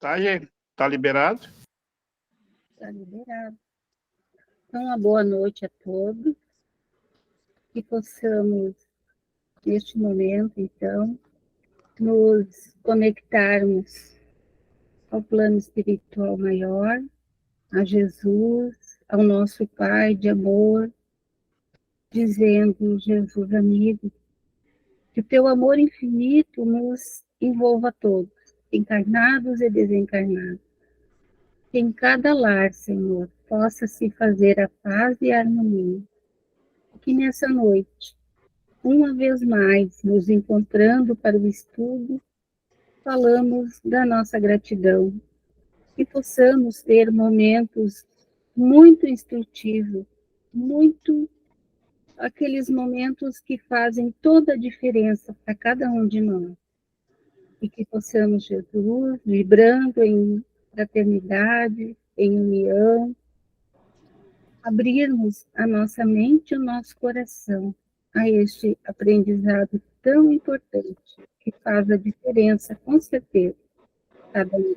Tá, gente? Tá liberado? Está liberado. Então, uma boa noite a todos. Que possamos, neste momento, então, nos conectarmos ao plano espiritual maior, a Jesus, ao nosso Pai de amor, dizendo, Jesus amigo, que o teu amor infinito nos envolva a todos, encarnados e desencarnados. Que em cada lar, Senhor, possa se fazer a paz e a harmonia. Que nessa noite, uma vez mais, nos encontrando para o estudo, falamos da nossa gratidão. Que possamos ter momentos muito instrutivos, muito aqueles momentos que fazem toda a diferença para cada um de nós. E que possamos, Jesus, vibrando em fraternidade, em união, abrirmos a nossa mente e o nosso coração a este aprendizado tão importante, que faz a diferença, com certeza, cada um.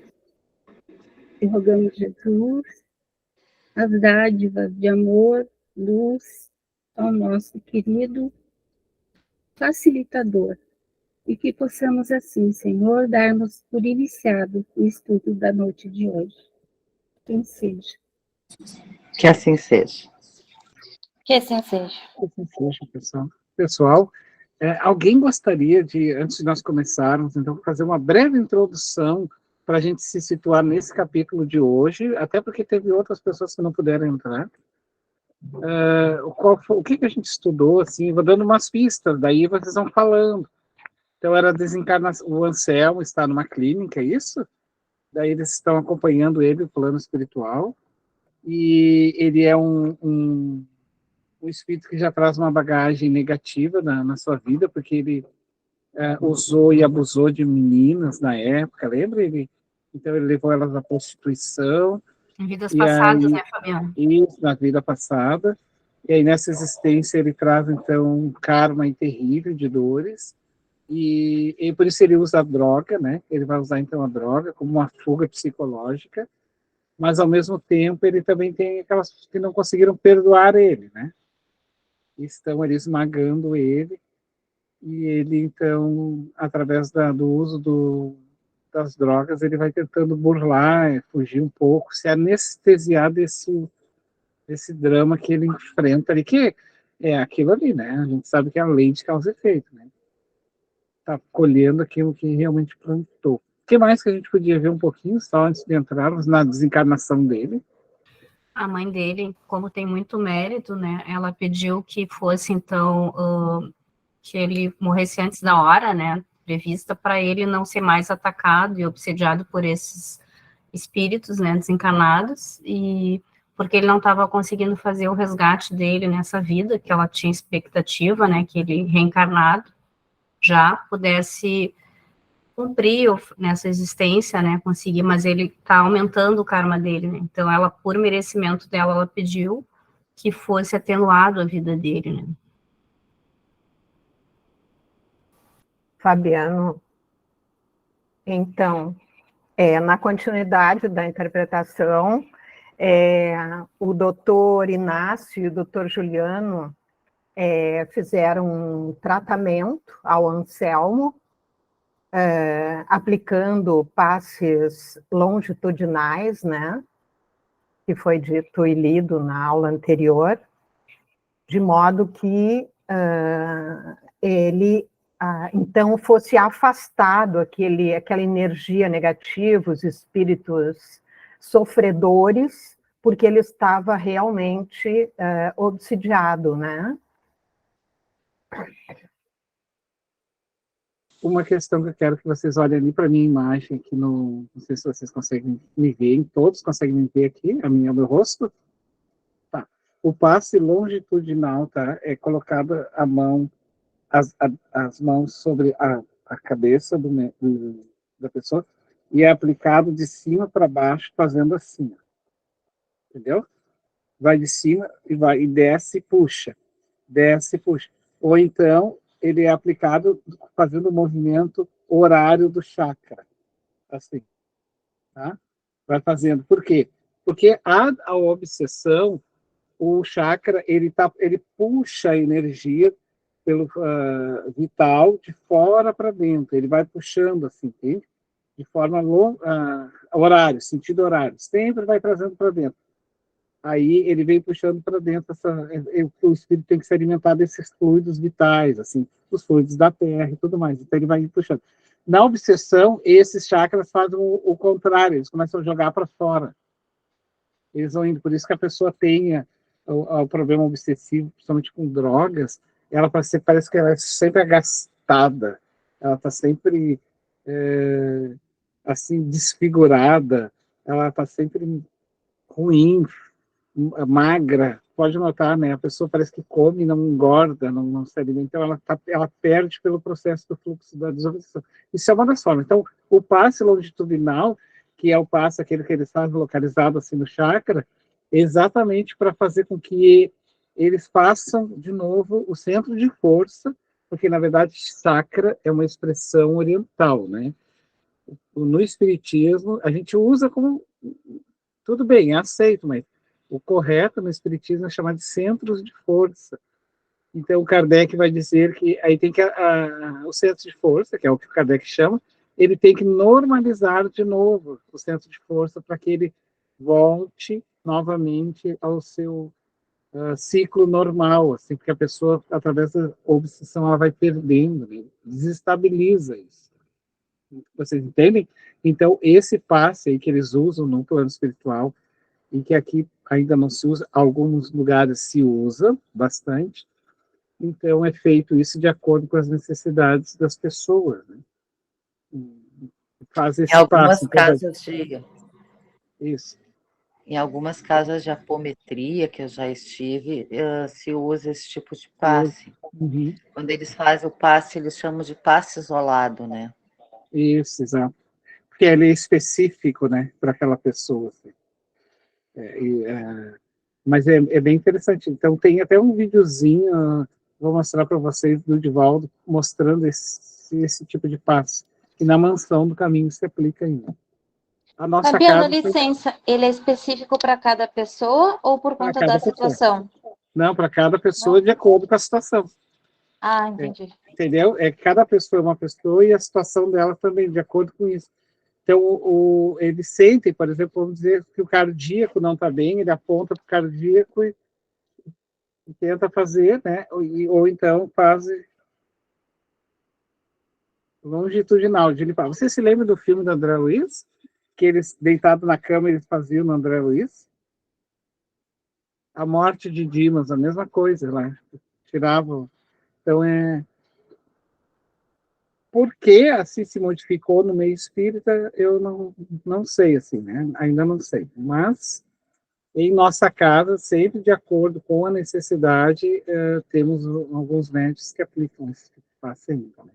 E rogamos, Jesus, as dádivas de amor, luz, ao nosso querido facilitador, e que possamos assim, Senhor, darmos por iniciado o estudo da noite de hoje. Quem seja. Que assim seja. Que assim seja. Que assim seja, pessoal. Pessoal, alguém gostaria de, antes de nós começarmos, então, fazer uma breve introdução para a gente se situar nesse capítulo de hoje, até porque teve outras pessoas que não puderam entrar. O que a gente estudou, assim, vou dando umas pistas, daí vocês vão falando. Então, era a desencarnação, o Anselmo está numa clínica, é isso? Daí eles estão acompanhando ele, o plano espiritual, e ele é um espírito que já traz uma bagagem negativa na sua vida, porque ele usou e abusou de meninas na época, lembra? Então ele levou elas à prostituição. Em vidas passadas, aí, né, Fabiano? Isso, na vida passada. E aí nessa existência ele traz, então, um karma terrível de dores, e por isso ele usa a droga, né? Ele vai usar, então, a droga como uma fuga psicológica, mas, ao mesmo tempo, ele também tem aquelas que não conseguiram perdoar ele, né? Estão ali esmagando ele, e ele, então, através do uso das drogas, ele vai tentando burlar, fugir um pouco, se anestesiar desse drama que ele enfrenta ali, que é aquilo ali, né? A gente sabe que é a lei de causa e efeito, né? Tá colhendo aquilo que realmente plantou. O que mais que a gente podia ver um pouquinho, só antes de entrarmos na desencarnação dele? A mãe dele, como tem muito mérito, né, ela pediu que fosse, então, que ele morresse antes da hora, né, prevista, para ele não ser mais atacado e obsediado por esses espíritos, né, desencarnados, e porque ele não estava conseguindo fazer o resgate dele nessa vida, que ela tinha expectativa, né, que ele reencarnado já pudesse cumprir nessa existência, né, conseguir, mas ele está aumentando o karma dele, né, então ela, por merecimento dela, ela pediu que fosse atenuado a vida dele, né. Fabiano, então, na continuidade da interpretação, o doutor Inácio e o doutor Juliano fizeram um tratamento ao Anselmo, aplicando passes longitudinais, né, que foi dito e lido na aula anterior, de modo que ele, então, fosse afastado aquela energia negativa, os espíritos sofredores, porque ele estava realmente obsidiado, né? Uma questão que eu quero que vocês olhem ali para a minha imagem, aqui não sei se vocês conseguem me ver, todos conseguem me ver aqui, o meu rosto? Tá. O passe longitudinal, tá? É colocada a mão, as mãos sobre a cabeça da pessoa, e é aplicado de cima para baixo, fazendo assim, ó. Entendeu? Vai de cima e desce e puxa. Desce e puxa. Ou então, ele é aplicado fazendo o movimento horário do chakra. Assim. tá? Vai fazendo. Por quê? Porque a obsessão, o chakra, ele puxa a energia pelo vital de fora para dentro. Ele vai puxando assim, entende? De forma horário, sentido horário. Sempre vai trazendo para dentro. Aí ele vem puxando para dentro. O espírito tem que se alimentar desses fluidos vitais, assim, os fluidos da terra e tudo mais. Então ele vai puxando. Na obsessão, esses chakras fazem o contrário, eles começam a jogar para fora. Eles vão indo, por isso que a pessoa tenha o problema obsessivo, principalmente com drogas, ela parece que ela é sempre agastada, ela está sempre assim, desfigurada, ela está sempre ruim, magra. Pode notar, né? A pessoa parece que come e não engorda, não se alimenta, então ela perde pelo processo do fluxo da desobsessão. Isso é uma das formas. Então, o passe longitudinal, que é o passe aquele que eles fazem localizado assim no chakra, é exatamente para fazer com que eles façam de novo o centro de força, porque na verdade chakra é uma expressão oriental, né? No espiritismo a gente usa como tudo bem, é aceito, mas o correto no espiritismo é chamar de centros de força. Então, o Kardec vai dizer que aí tem que o centro de força, que é o que o Kardec chama, ele tem que normalizar de novo o centro de força para que ele volte novamente ao seu ciclo normal, assim, porque a pessoa, através da obsessão, ela vai perdendo, né? Desestabiliza isso. Vocês entendem? Então, esse passe aí que eles usam no plano espiritual, e que aqui ainda não se usa, alguns lugares se usa bastante, então é feito isso de acordo com as necessidades das pessoas, né? Faz esse passo. Então, isso. Em algumas casas de apometria que eu já estive, se usa esse tipo de passe. Uhum. Quando eles fazem o passe, eles chamam de passe isolado, né? Isso, exato. Porque ele é específico, né, para aquela pessoa. Assim. Mas é bem interessante. Então, tem até um videozinho, vou mostrar para vocês, do Divaldo, mostrando esse tipo de passe. E na mansão do caminho se aplica ainda. A nossa Fabiano, casa licença, ele é específico para cada pessoa ou por conta da situação? Não, para cada pessoa de acordo com a situação. Ah, entendi. Entendeu? Cada pessoa é uma pessoa e a situação dela também, de acordo com isso. Então, eles sentem, por exemplo, vamos dizer que o cardíaco não está bem, ele aponta para o cardíaco e tenta fazer, né? Ou então faz longitudinal, de limpar. Você se lembra do filme do André Luiz? Que eles, deitados na cama, eles faziam no André Luiz? A morte de Dimas, a mesma coisa lá. Tiravam. Então, por que assim se modificou no meio espírita, eu não sei, assim, né? Ainda não sei. Mas, em nossa casa, sempre de acordo com a necessidade, temos alguns médicos que aplicam esse tipo de passe ainda, né?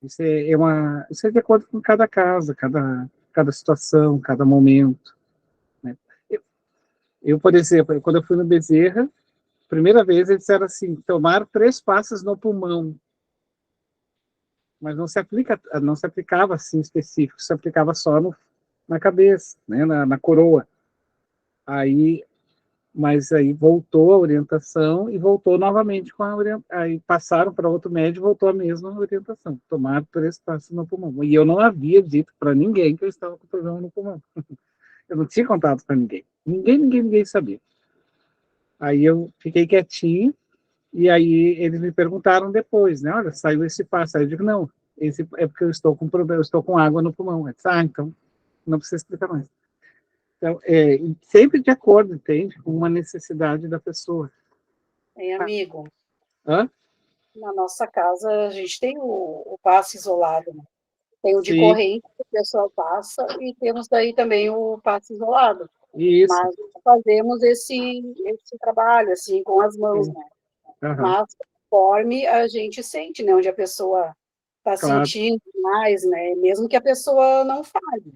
Isso é de acordo com cada casa, cada situação, cada momento, né? Eu, por exemplo, quando eu fui no Bezerra, primeira vez eles disseram assim, tomar 3 passes no pulmão, mas não se aplicava assim específico, se aplicava só na cabeça, né, na coroa. Mas aí voltou a orientação e voltou novamente com a orientação. Aí passaram para outro médico e voltou a mesma orientação. Tomar 3 passos no pulmão. E eu não havia dito para ninguém que eu estava com problema no pulmão. Eu não tinha contato para ninguém. Ninguém sabia. Aí eu fiquei quietinho e aí eles me perguntaram depois, né? Olha, saiu esse passo. Aí eu digo, não, esse é porque eu estou com problema, eu estou com água no pulmão. Eu disse, então não precisa explicar mais. Então, sempre de acordo, entende? Com uma necessidade da pessoa. Amigo, Hã? na nossa casa a gente tem o passe isolado, né? Tem o de Sim. corrente que o pessoal passa e temos daí também o passe isolado. Isso. Mas fazemos esse trabalho assim com as mãos, né? Uhum. Mas conforme a gente sente, né? Onde a pessoa está sentindo mais, né? Mesmo que a pessoa não fale.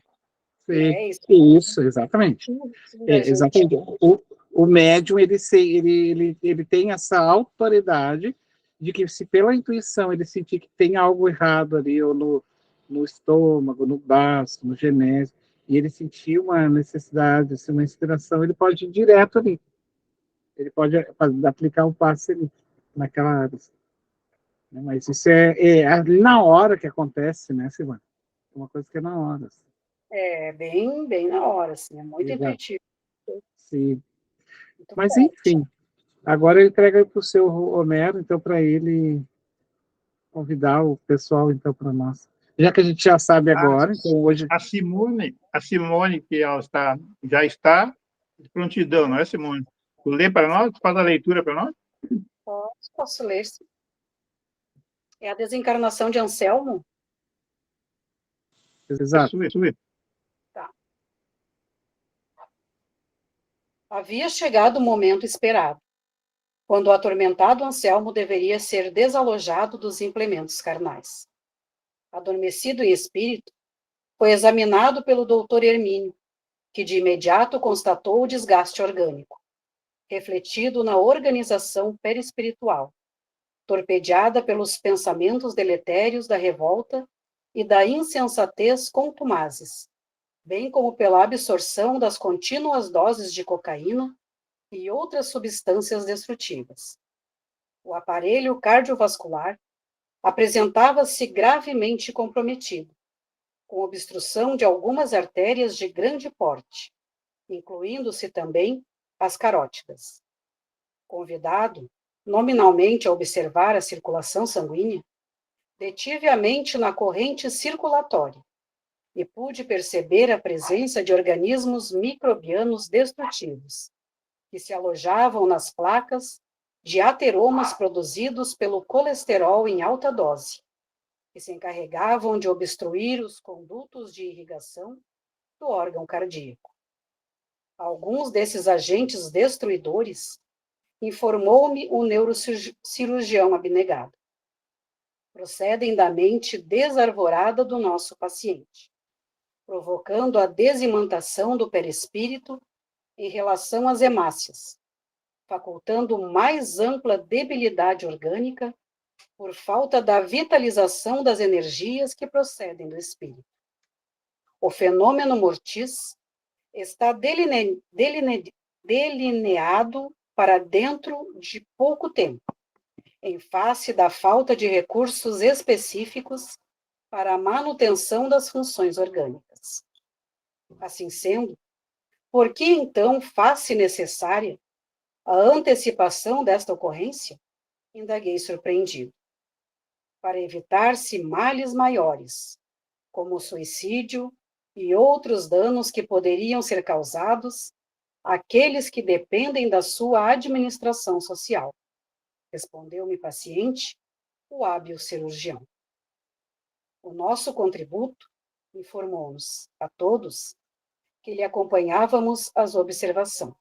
Né? Isso, exatamente. Exatamente. O médium, ele tem essa autoridade de que se pela intuição ele sentir que tem algo errado ali, ou no estômago, no baço, no genésico, e ele sentir uma necessidade, assim, uma inspiração, ele pode ir direto ali. Ele pode aplicar um passe ali, naquela área. Mas isso é ali na hora que acontece, né, Silvana? Uma coisa que é na hora. Assim. É bem na hora, assim, é muito Exato. intuitivo. Sim. Muito Mas, forte. enfim, agora ele entrega para o seu Homero, então, para ele convidar o pessoal, então, para nós. Já que a gente já sabe agora, então hoje... A Simone, que ela já está de prontidão, não é, Simone? Tu lê para nós? Tu faz a leitura para nós? Posso ler, sim. É a desencarnação de Anselmo? Exato. Isso. Tá. Havia chegado o momento esperado, quando o atormentado Anselmo deveria ser desalojado dos implementos carnais. Adormecido em espírito, foi examinado pelo doutor Hermínio, que de imediato constatou o desgaste orgânico, refletido na organização perispiritual, torpedeada pelos pensamentos deletérios da revolta e da insensatez contumazes, bem como pela absorção das contínuas doses de cocaína e outras substâncias destrutivas. O aparelho cardiovascular apresentava-se gravemente comprometido, com obstrução de algumas artérias de grande porte, incluindo-se também as carótidas. Convidado, nominalmente, a observar a circulação sanguínea, detive a mente na corrente circulatória e pude perceber a presença de organismos microbianos destrutivos, que se alojavam nas placas de ateromas produzidos pelo colesterol em alta dose, que se encarregavam de obstruir os condutos de irrigação do órgão cardíaco. Alguns desses agentes destruidores, informou-me o neurocirurgião abnegado, procedem da mente desarvorada do nosso paciente, provocando a desimantação do perispírito em relação às hemácias, facultando mais ampla debilidade orgânica por falta da vitalização das energias que procedem do espírito. O fenômeno mortis está delineado para dentro de pouco tempo, em face da falta de recursos específicos para a manutenção das funções orgânicas. Assim sendo, por que então faz-se necessária a antecipação desta ocorrência? Indaguei surpreendido. Para evitar-se males maiores, como o suicídio e outros danos que poderiam ser causados àqueles que dependem da sua administração social, respondeu-me paciente o hábil cirurgião. O nosso contributo, informou-nos a todos, que lhe acompanhávamos as observações.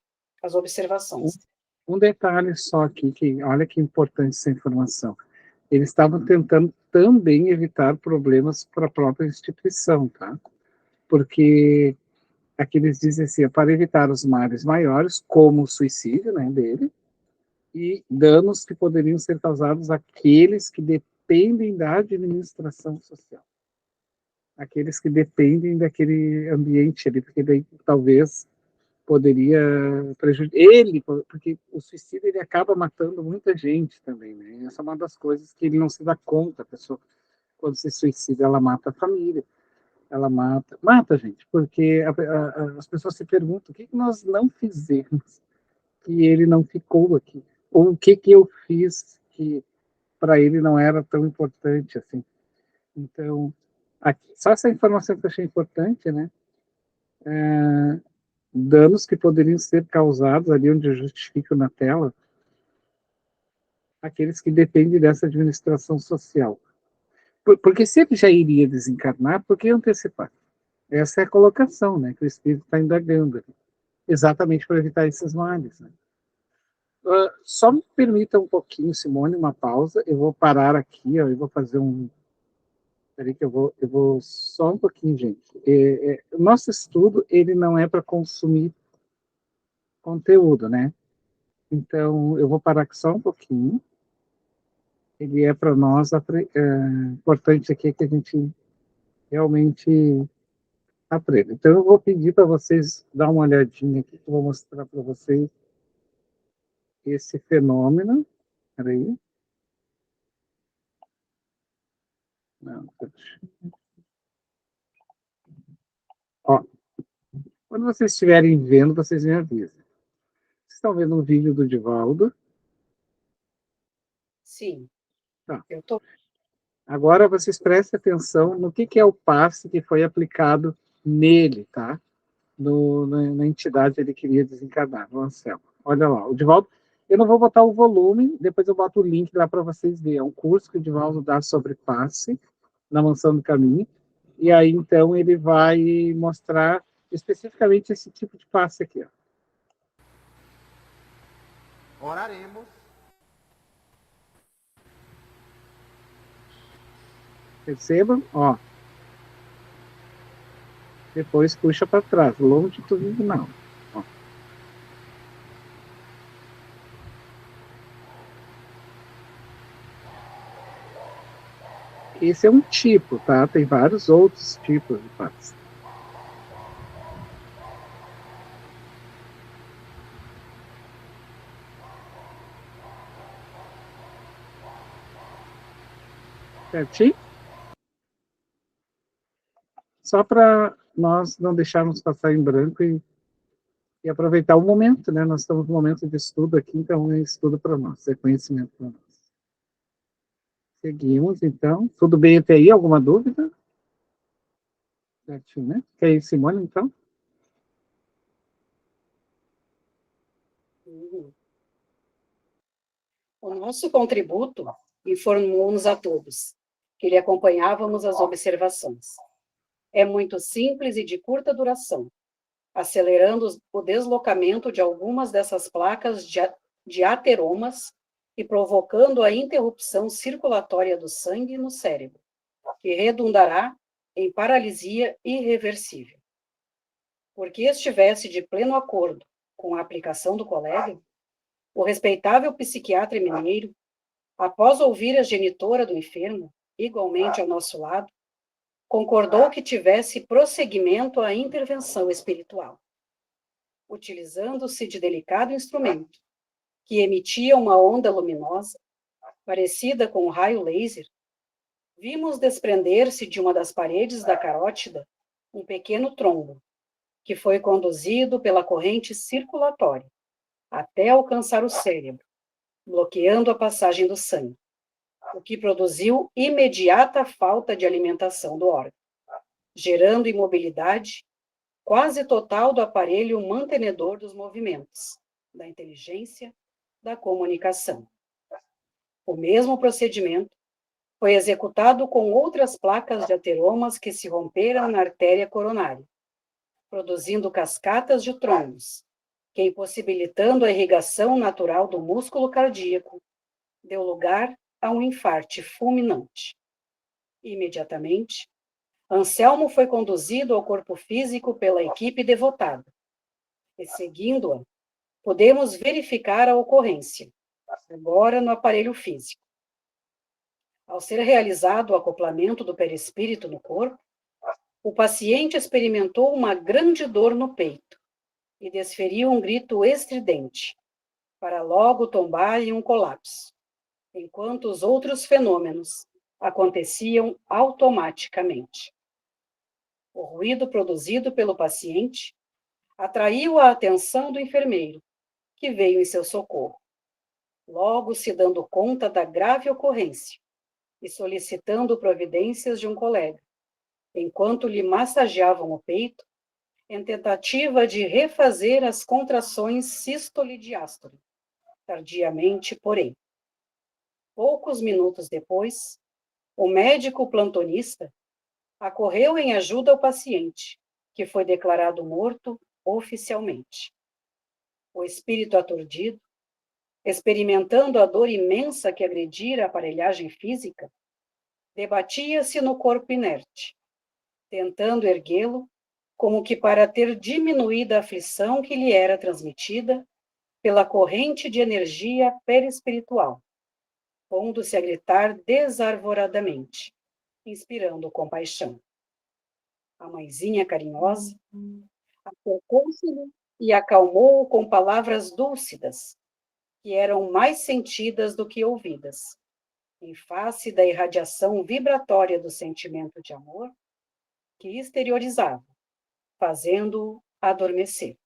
Um detalhe só aqui, que olha que importante essa informação. Eles estavam tentando também evitar problemas para a própria instituição, tá? Porque aqui eles dizem assim, para evitar os males maiores, como o suicídio, né, dele, e danos que poderiam ser causados àqueles que dependem da administração social. Aqueles que dependem daquele ambiente ali, porque daí talvez poderia prejudicar ele, porque o suicídio ele acaba matando muita gente também, né? Essa é uma das coisas que ele não se dá conta. A pessoa, quando se suicida, ela mata a família, ela mata a gente, porque as pessoas se perguntam o que nós não fizemos que ele não ficou aqui, ou o que eu fiz que para ele não era tão importante assim. Então, aqui, só essa informação que eu achei importante, né? Danos que poderiam ser causados ali onde eu justifico na tela, aqueles que dependem dessa administração social. Porque se ele já iria desencarnar, por que antecipar? Essa é a colocação, né, que o Espírito está indagando, exatamente para evitar esses males. Né? Só me permita um pouquinho, Simone, uma pausa, eu vou parar aqui, ó, eu vou fazer um... Peraí que eu vou só um pouquinho, gente. O nosso estudo, ele não é para consumir conteúdo, né? Então, eu vou parar aqui só um pouquinho. Ele é para nós importante aqui que a gente realmente aparelho. Então, eu vou pedir para vocês dar uma olhadinha aqui, que eu vou mostrar para vocês esse fenômeno. Espera aí. Não, ó, quando vocês estiverem vendo, vocês me avisam. Vocês estão vendo um vídeo do Divaldo? Sim. Tá. Eu tô. Agora vocês prestem atenção no que é o passe que foi aplicado nele, tá? Na entidade que ele queria desencarnar, no Anselmo. Olha lá, o Divaldo, eu não vou botar o volume, depois eu boto o link lá para vocês verem. É um curso que o Divaldo dá sobre passe na Mansão do Caminho, e aí então ele vai mostrar especificamente esse tipo de passe aqui. Ó. Oraremos. Percebam? Ó. Depois puxa para trás, longitudinal. Ó. Esse é um tipo, tá? Tem vários outros tipos de passe. Certinho? Só para nós não deixarmos passar em branco e aproveitar o momento, né? Nós estamos no momento de estudo aqui, então é estudo para nós, é conhecimento para nós. Seguimos, então. Tudo bem até aí? Alguma dúvida? Certinho, né? Quer ir, Simone, então? O nosso contributo informou-nos a todos que lhe acompanhávamos as observações. É muito simples e de curta duração, acelerando o deslocamento de algumas dessas placas de ateromas e provocando a interrupção circulatória do sangue no cérebro, que redundará em paralisia irreversível. Porque estivesse de pleno acordo com a aplicação do colega, o respeitável psiquiatra mineiro, após ouvir a genitora do enfermo, igualmente ao nosso lado, concordou que tivesse prosseguimento à intervenção espiritual. Utilizando-se de delicado instrumento, que emitia uma onda luminosa, parecida com um raio laser, vimos desprender-se de uma das paredes da carótida um pequeno trombo, que foi conduzido pela corrente circulatória até alcançar o cérebro, bloqueando a passagem do sangue, o que produziu imediata falta de alimentação do órgão, gerando imobilidade quase total do aparelho mantenedor dos movimentos, da inteligência, da comunicação. O mesmo procedimento foi executado com outras placas de ateromas que se romperam na artéria coronária, produzindo cascatas de trombos, que, impossibilitando a irrigação natural do músculo cardíaco, deu lugar a um infarte fulminante. Imediatamente, Anselmo foi conduzido ao corpo físico pela equipe devotada, e, seguindo-a, podemos verificar a ocorrência, agora no aparelho físico. Ao ser realizado o acoplamento do perispírito no corpo, o paciente experimentou uma grande dor no peito e desferiu um grito estridente, para logo tombar em um colapso, enquanto os outros fenômenos aconteciam automaticamente. O ruído produzido pelo paciente atraiu a atenção do enfermeiro, que veio em seu socorro, logo se dando conta da grave ocorrência e solicitando providências de um colega, enquanto lhe massageavam o peito, em tentativa de refazer as contrações sístole e diástole, tardiamente, porém. Poucos minutos depois, o médico plantonista acorreu em ajuda ao paciente, que foi declarado morto oficialmente. O espírito aturdido, experimentando a dor imensa que agredira a aparelhagem física, debatia-se no corpo inerte, tentando erguê-lo, como que para ter diminuído a aflição que lhe era transmitida pela corrente de energia perispiritual, pondo-se a gritar desarvoradamente, inspirando compaixão. A mãezinha carinhosa acercou-se-lhe e acalmou-o com palavras dúlcidas, que eram mais sentidas do que ouvidas, em face da irradiação vibratória do sentimento de amor que exteriorizava, fazendo-o adormecer.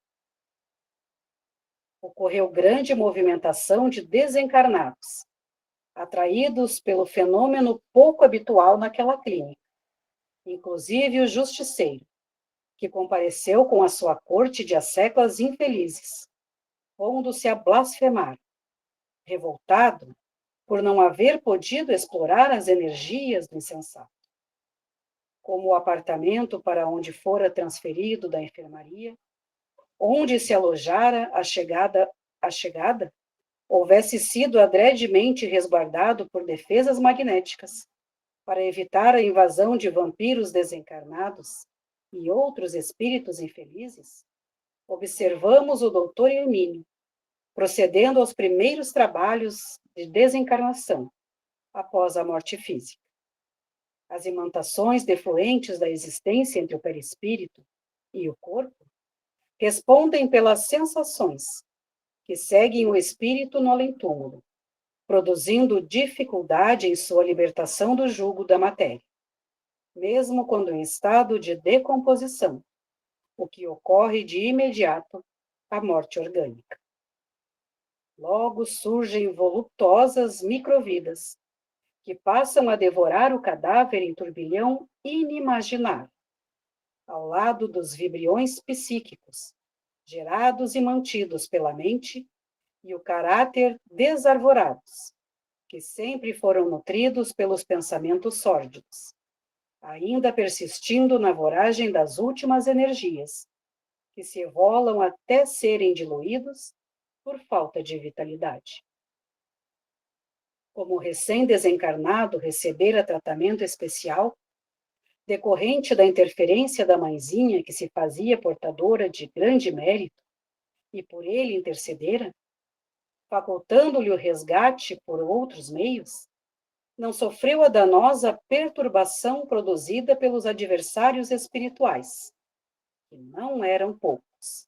Ocorreu grande movimentação de desencarnados, atraídos pelo fenômeno pouco habitual naquela clínica, inclusive o justiceiro, que compareceu com a sua corte de asseclas infelizes, pondo-se a blasfemar, revoltado por não haver podido explorar as energias do insensato. Como o apartamento para onde fora transferido da enfermaria, onde se alojara a chegada, houvesse sido adredemente resguardado por defesas magnéticas, para evitar a invasão de vampiros desencarnados e outros espíritos infelizes, observamos o doutor Hermínio procedendo aos primeiros trabalhos de desencarnação após a morte física. As imantações defluentes da existência entre o perispírito e o corpo respondem pelas sensações que seguem o espírito no além-túmulo, produzindo dificuldade em sua libertação do jugo da matéria, mesmo quando em estado de decomposição, o que ocorre de imediato à morte orgânica. Logo surgem voluptuosas microvidas, que passam a devorar o cadáver em turbilhão inimaginável, ao lado dos vibriões psíquicos, gerados e mantidos pela mente e o caráter desarvorados, que sempre foram nutridos pelos pensamentos sórdidos, ainda persistindo na voragem das últimas energias, que se evolam até serem diluídos por falta de vitalidade. Como o recém-desencarnado recebera tratamento especial, decorrente da interferência da mãezinha que se fazia portadora de grande mérito e por ele intercedera, facultando-lhe o resgate por outros meios, não sofreu a danosa perturbação produzida pelos adversários espirituais, que não eram poucos.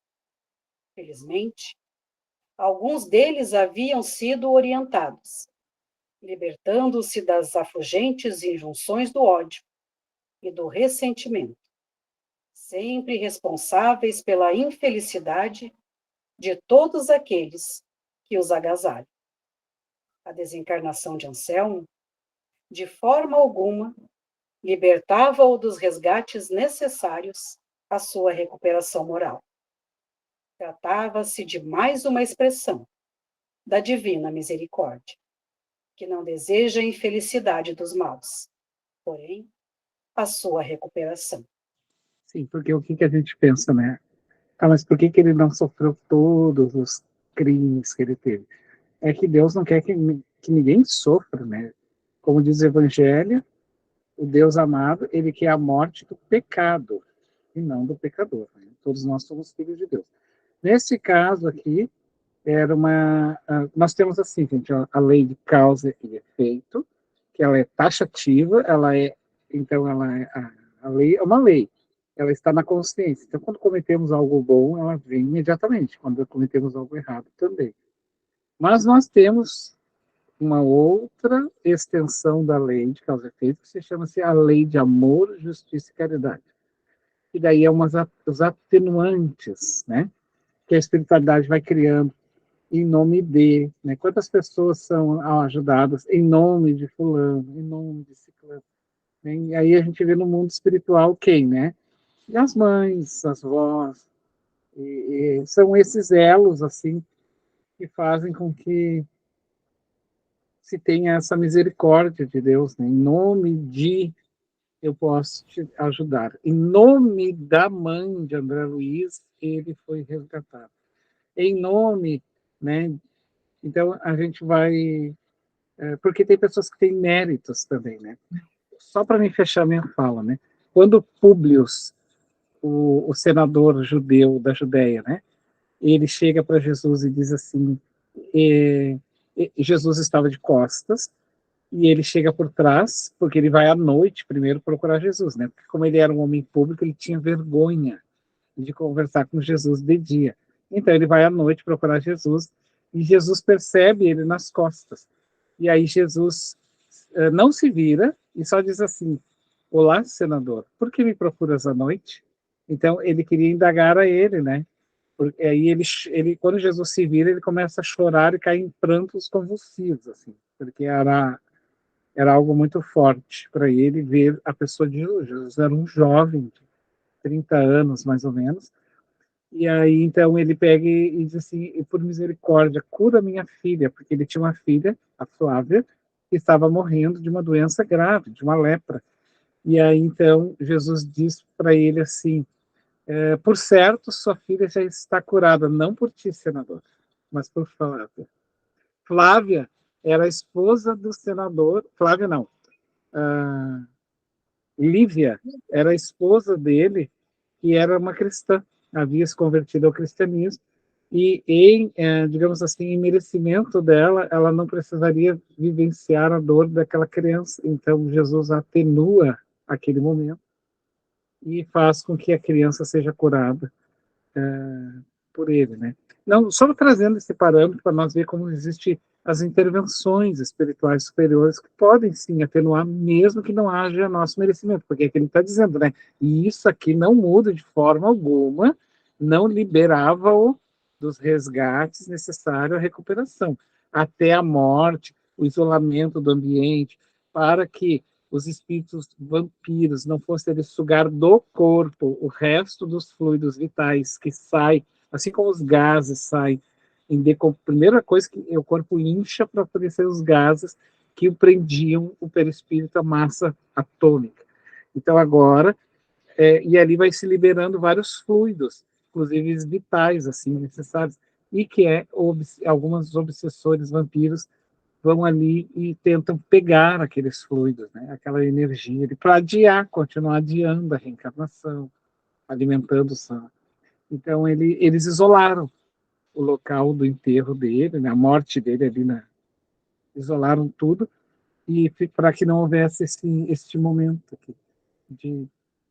Felizmente, alguns deles haviam sido orientados, libertando-se das afugentes injunções do ódio e do ressentimento, sempre responsáveis pela infelicidade de todos aqueles que os agasalham. A desencarnação de Anselmo, de forma alguma, libertava-o dos resgates necessários à sua recuperação moral. Tratava-se de mais uma expressão da divina misericórdia, que não deseja a infelicidade dos maus, porém, a sua recuperação. Sim, porque o que a gente pensa, né? Ah, mas por que ele não sofreu todos os crimes que ele teve? É que Deus não quer que ninguém sofra, né? Como diz o Evangelho, o Deus amado, ele quer a morte do pecado, e não do pecador. Né? Todos nós somos filhos de Deus. Nesse caso aqui, nós temos assim, gente, a lei de causa e efeito, que ela é taxativa, a lei é uma lei, ela está na consciência. Então, quando cometemos algo bom, ela vem imediatamente. Quando cometemos algo errado, também. Mas nós temos uma outra extensão da lei de causa e efeito, que se chama-se a lei de amor, justiça e caridade. E daí os atenuantes, né? Que a espiritualidade vai criando em nome de, né? Quantas pessoas são ajudadas em nome de fulano, em nome de ciclano. Né? E aí a gente vê no mundo espiritual quem, né? E as mães, as vós, e são esses elos, assim, que fazem com que se tenha essa misericórdia de Deus, né? Em nome de eu posso te ajudar. Em nome da mãe de André Luiz, ele foi resgatado. Em nome, né? Então, a gente vai... porque tem pessoas que têm méritos também, né? Só para me fechar minha fala, né? Quando Públio, o senador judeu da Judéia, né? Ele chega para Jesus e diz assim... Jesus estava de costas, e ele chega por trás, porque ele vai à noite primeiro procurar Jesus, né? Porque como ele era um homem público, ele tinha vergonha de conversar com Jesus de dia. Então ele vai à noite procurar Jesus, e Jesus percebe ele nas costas. E aí Jesus não se vira e só diz assim: olá, senador, por que me procuras à noite? Então ele queria indagar a ele, né? Porque aí quando Jesus se vira, ele começa a chorar e cai em prantos convulsivos, assim, porque era algo muito forte para ele ver a pessoa de Jesus. Jesus era um jovem, de 30 anos mais ou menos, e aí então ele pega e diz assim: por misericórdia, cura minha filha, porque ele tinha uma filha, a Flávia, que estava morrendo de uma doença grave, de uma lepra. E aí então Jesus diz para ele assim: por certo, sua filha já está curada, não por ti, senador, mas por Flávia. Flávia era a esposa do senador, Flávia não, Lívia era a esposa dele, que era uma cristã, havia se convertido ao cristianismo, e digamos assim, em merecimento dela, ela não precisaria vivenciar a dor daquela criança. Então Jesus atenua aquele momento e faz com que a criança seja curada por ele, né? Não, só trazendo esse parâmetro para nós ver como existe as intervenções espirituais superiores que podem sim atenuar, mesmo que não haja nosso merecimento, porque é o que ele está dizendo, né? E isso aqui não muda de forma alguma, não liberava-o dos resgates necessários à recuperação, até a morte, o isolamento do ambiente, para que os espíritos vampiros não fossem sugar do corpo o resto dos fluidos vitais que saem, assim como os gases saem. Primeira coisa que o corpo incha para poder ser os gases que prendiam o perispírito, a massa atômica. Então agora, e ali vai se liberando vários fluidos, inclusive vitais, assim, necessários, e que alguns obsessores vampiros vão ali e tentam pegar aqueles fluidos, né, aquela energia, para adiar, continuar adiando a reencarnação, alimentando o sangue. Então eles isolaram o local do enterro dele, né, a morte dele ali, isolaram tudo, e para que não houvesse este momento aqui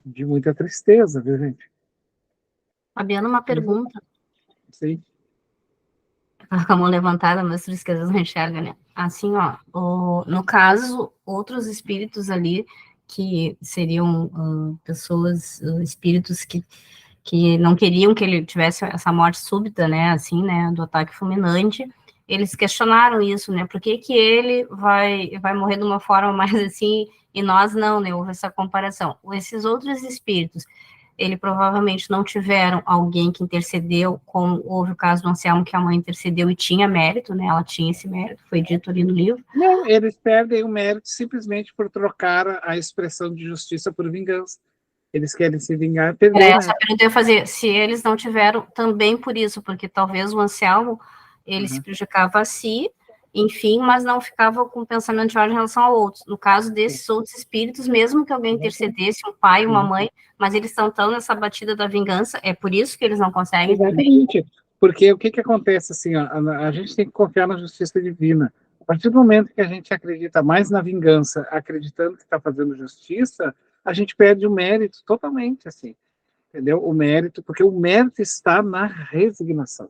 de muita tristeza, viu, gente? Fabiana, uma pergunta. Sim. A mão levantada, mas por isso que às vezes não enxerga, né? Assim, ó, no caso, outros espíritos ali, que seriam pessoas, espíritos que não queriam que ele tivesse essa morte súbita, né, assim, né, do ataque fulminante, eles questionaram isso, né, por que que ele vai morrer de uma forma mais assim, e nós não, né, houve essa comparação. Esses outros espíritos, ele provavelmente não tiveram alguém que intercedeu, como houve o caso do Anselmo, que a mãe intercedeu e tinha mérito, né, ela tinha esse mérito, foi dito ali no livro. Não, eles perdem o mérito simplesmente por trocar a expressão de justiça por vingança. Eles querem se vingar, perderam. Essa pergunta eu ia fazer, se eles não tiveram também por isso, porque talvez o Anselmo, ele se prejudicava a si, enfim, mas não ficava com pensamento de ódio em relação a outros. No caso desses outros espíritos, mesmo que alguém intercedesse, um pai, uma mãe, mas eles estão tão nessa batida da vingança, é por isso que eles não conseguem Exatamente. também. Porque o que acontece, assim, ó, a gente tem que confiar na justiça divina. A partir do momento que a gente acredita mais na vingança, acreditando que está fazendo justiça, a gente perde o mérito totalmente, assim, entendeu? O mérito, porque o mérito está na resignação,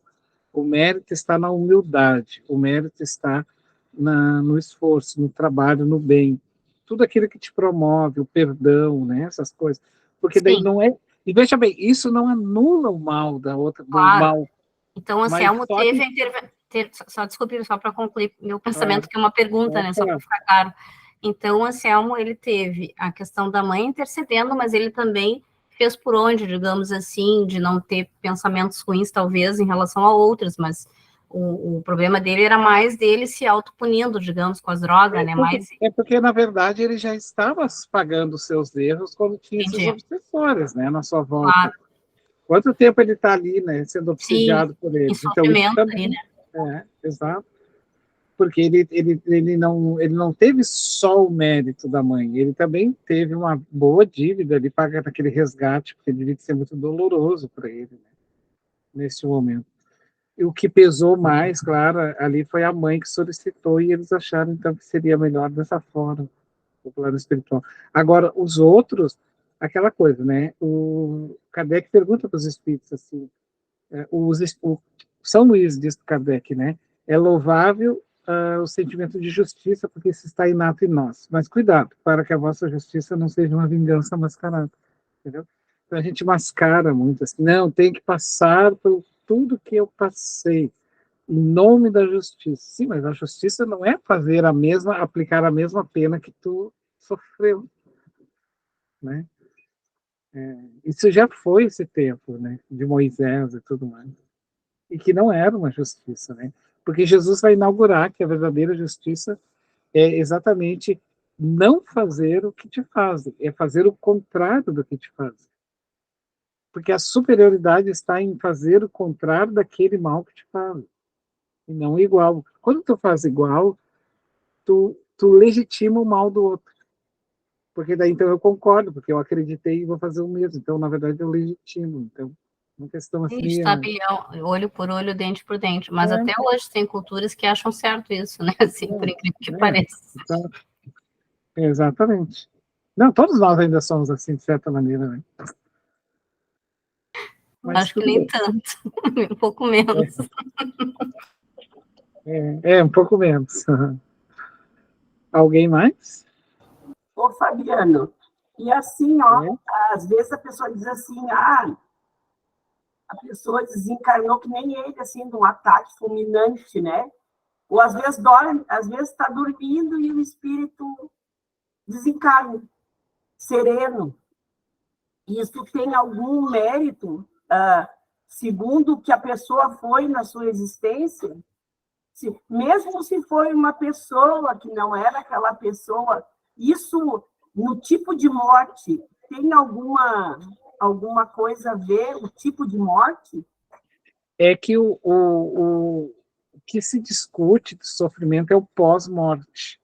o mérito está na humildade, o mérito está no esforço, no trabalho, no bem, tudo aquilo que te promove, o perdão, né, essas coisas, porque daí Sim. não é, e veja bem, isso não anula o mal da outra, Claro. do mal. Então, o Anselmo teve a intervenção, só desculpe, só para concluir meu pensamento, que é uma pergunta, né, só para ficar claro. Então, o Anselmo, ele teve a questão da mãe intercedendo, mas ele também fez por onde, digamos assim, de não ter pensamentos ruins, talvez, em relação a outras, mas o problema dele era mais dele se autopunindo, digamos, com as drogas, né, mais... Porque, na verdade, ele já estava pagando os seus erros quando tinha esses obsessores, né, na sua volta. Claro. Quanto tempo ele está ali, né, sendo obsidiado por eles? Então, isso também, ali, né? Exato. Porque ele não teve só o mérito da mãe, ele também teve uma boa dívida ali, pagando aquele resgate, porque devia ser muito doloroso para ele, né, nesse momento. E o que pesou mais, claro, ali foi a mãe que solicitou e eles acharam, então, que seria melhor dessa forma, o plano espiritual. Agora, os outros, aquela coisa, né? O Kardec pergunta para os espíritos assim, o São Luís diz para Kardec, né? É louvável o sentimento de justiça, porque isso está inato em nós. Mas cuidado, para que a vossa justiça não seja uma vingança mascarada, entendeu? Então a gente mascara muito assim, não, tem que passar por tudo que eu passei, em nome da justiça. Sim, mas a justiça não é fazer aplicar a mesma pena que tu sofreu, né? Isso já foi esse tempo, né? De Moisés e tudo mais. E que não era uma justiça, né? Porque Jesus vai inaugurar que a verdadeira justiça é exatamente não fazer o que te fazem, é fazer o contrário do que te fazem. Porque a superioridade está em fazer o contrário daquele mal que te fazem, e não igual. Quando tu faz igual, tu legitima o mal do outro. Porque daí, então, eu concordo, porque eu acreditei e vou fazer o mesmo. Então, na verdade, eu legitimo. Então, uma questão assim... Isso, tabelião, olho por olho, dente por dente. Mas até hoje tem culturas que acham certo isso, né? Assim, por incrível que pareça. Então, exatamente. Não, todos nós ainda somos assim, de certa maneira, né? Mas acho que nem bem. tanto. Um pouco menos. Um pouco menos. Alguém mais? Ô, Fabiano, e assim, ó, às vezes a pessoa diz assim, a pessoa desencarnou que nem ele, assim, de um ataque fulminante, né? Ou às vezes dorme, às vezes está dormindo e o espírito desencarna, sereno. Isso tem algum mérito, segundo o que a pessoa foi na sua existência? Mesmo se foi uma pessoa que não era aquela pessoa, isso, no tipo de morte, tem alguma coisa a ver, o tipo de morte? É que o que se discute do sofrimento é o pós-morte,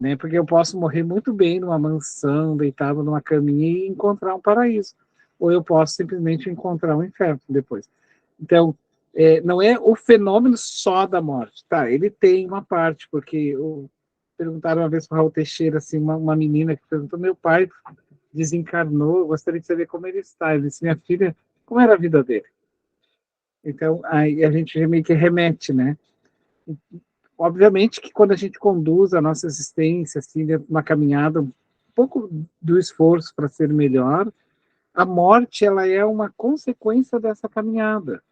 né? Porque eu posso morrer muito bem numa mansão, deitado numa caminha e encontrar um paraíso, ou eu posso simplesmente encontrar um inferno depois. Então, não é o fenômeno só da morte, tá? Ele tem uma parte, porque perguntaram uma vez para o Raul Teixeira, assim, uma menina que perguntou, meu pai desencarnou, eu gostaria de saber como ele está. Ele disse, minha filha, como era a vida dele? Então, aí a gente meio que remete, né? Obviamente que quando a gente conduz a nossa existência, assim, dentro de uma caminhada, um pouco do esforço para ser melhor, a morte, ela é uma consequência dessa caminhada,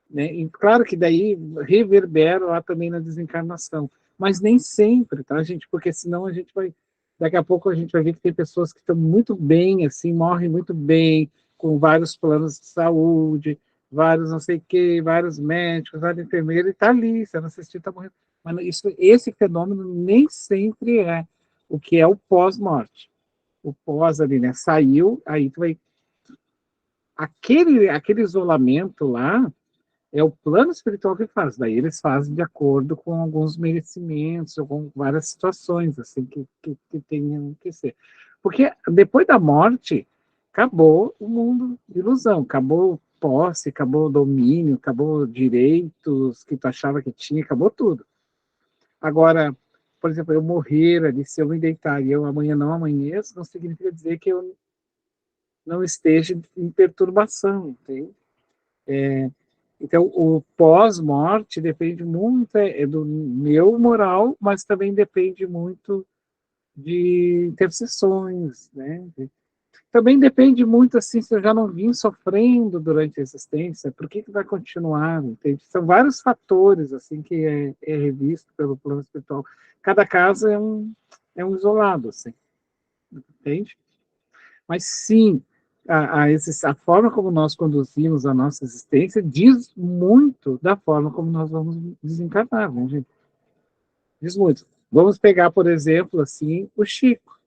né? E claro que daí reverbera lá também na desencarnação, mas nem sempre, tá, gente? Porque senão a gente vai, daqui a pouco a gente vai ver que tem pessoas que estão muito bem, assim, morrem muito bem, com vários planos de saúde, vários não sei o quê, vários médicos, vários enfermeiros, e tá ali, sendo assistido, está morrendo. Mas esse fenômeno nem sempre é o que é o pós-morte. O pós ali, né? Saiu, aí tu vai... Aquele isolamento lá, é o plano espiritual que faz. Daí eles fazem de acordo com alguns merecimentos, ou com várias situações assim que tenham que ser. Porque depois da morte, acabou o mundo de ilusão, acabou posse, acabou domínio, acabou direitos que tu achava que tinha, acabou tudo. Agora, por exemplo, eu morrer ali, se eu me deitar e eu amanhã não amanheço, não significa dizer que eu não esteja em perturbação, entende? Então, o pós-morte depende muito do meu moral, mas também depende muito de intercessões, né? Também depende muito, assim, se eu já não vim sofrendo durante a existência, por que vai continuar, entende? São vários fatores, assim, que é revisto pelo plano espiritual. Cada caso é um isolado, assim, entende? Mas, sim, a forma como nós conduzimos a nossa existência diz muito da forma como nós vamos desencarnar, né, gente? Diz muito. Vamos pegar, por exemplo, assim, o Chico,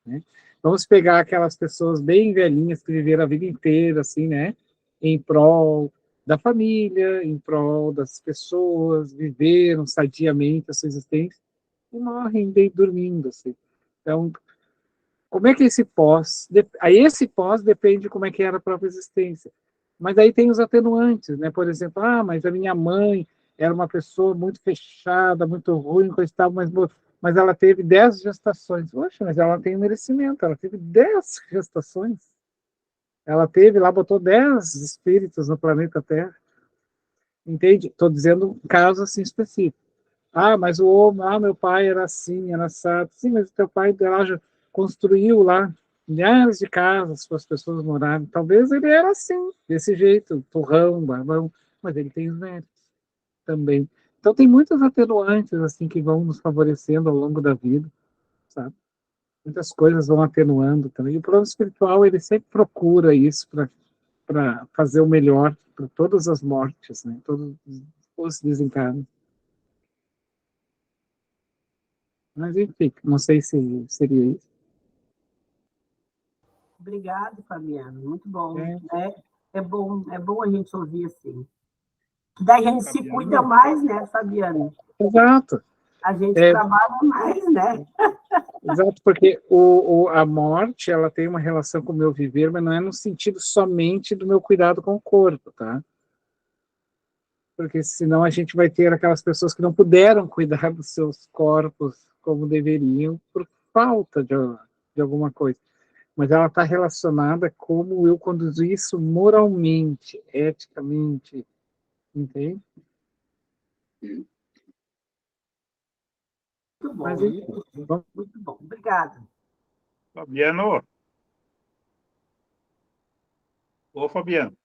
né? Vamos pegar aquelas pessoas bem velhinhas que viveram a vida inteira, assim, né? Em prol da família, em prol das pessoas, viveram sadiamente a sua existência e morrem bem dormindo, assim. Então, como é que esse pós... Aí esse pós depende de como é que era a própria existência. Mas aí tem os atenuantes, né? Por exemplo, mas a minha mãe era uma pessoa muito fechada, muito ruim, coisa e tal, mas ela teve 10 gestações. Poxa, mas ela tem um merecimento, ela teve 10 gestações. Ela teve lá, botou 10 espíritos no planeta Terra. Entende? Estou dizendo um caso assim específico. Mas o homem, meu pai era assim, era assado. Sim, mas o teu pai lá já construiu lá milhares de casas para as pessoas morarem. Talvez ele era assim, desse jeito, turrão, barbão, mas ele tem os méritos também. Então tem muitos atenuantes assim que vão nos favorecendo ao longo da vida, sabe? Muitas coisas vão atenuando também. E o plano espiritual, ele sempre procura isso para fazer o melhor para todas as mortes, né? Todos os desencarnos. Mas enfim, não sei se seria isso. Obrigado, Fabiano. Muito bom. É bom a gente ouvir assim. Daí a gente se cuida mais, né, Fabiano? Exato. A gente trabalha mais, né? Exato, porque a morte, ela tem uma relação com o meu viver, mas não é no sentido somente do meu cuidado com o corpo, tá? Porque senão a gente vai ter aquelas pessoas que não puderam cuidar dos seus corpos como deveriam por falta de alguma coisa. Mas ela está relacionada a como eu conduzo isso moralmente, eticamente, entende? Muito bom, Mas, muito bom. Obrigado. Fabiano. Ô, Fabiano.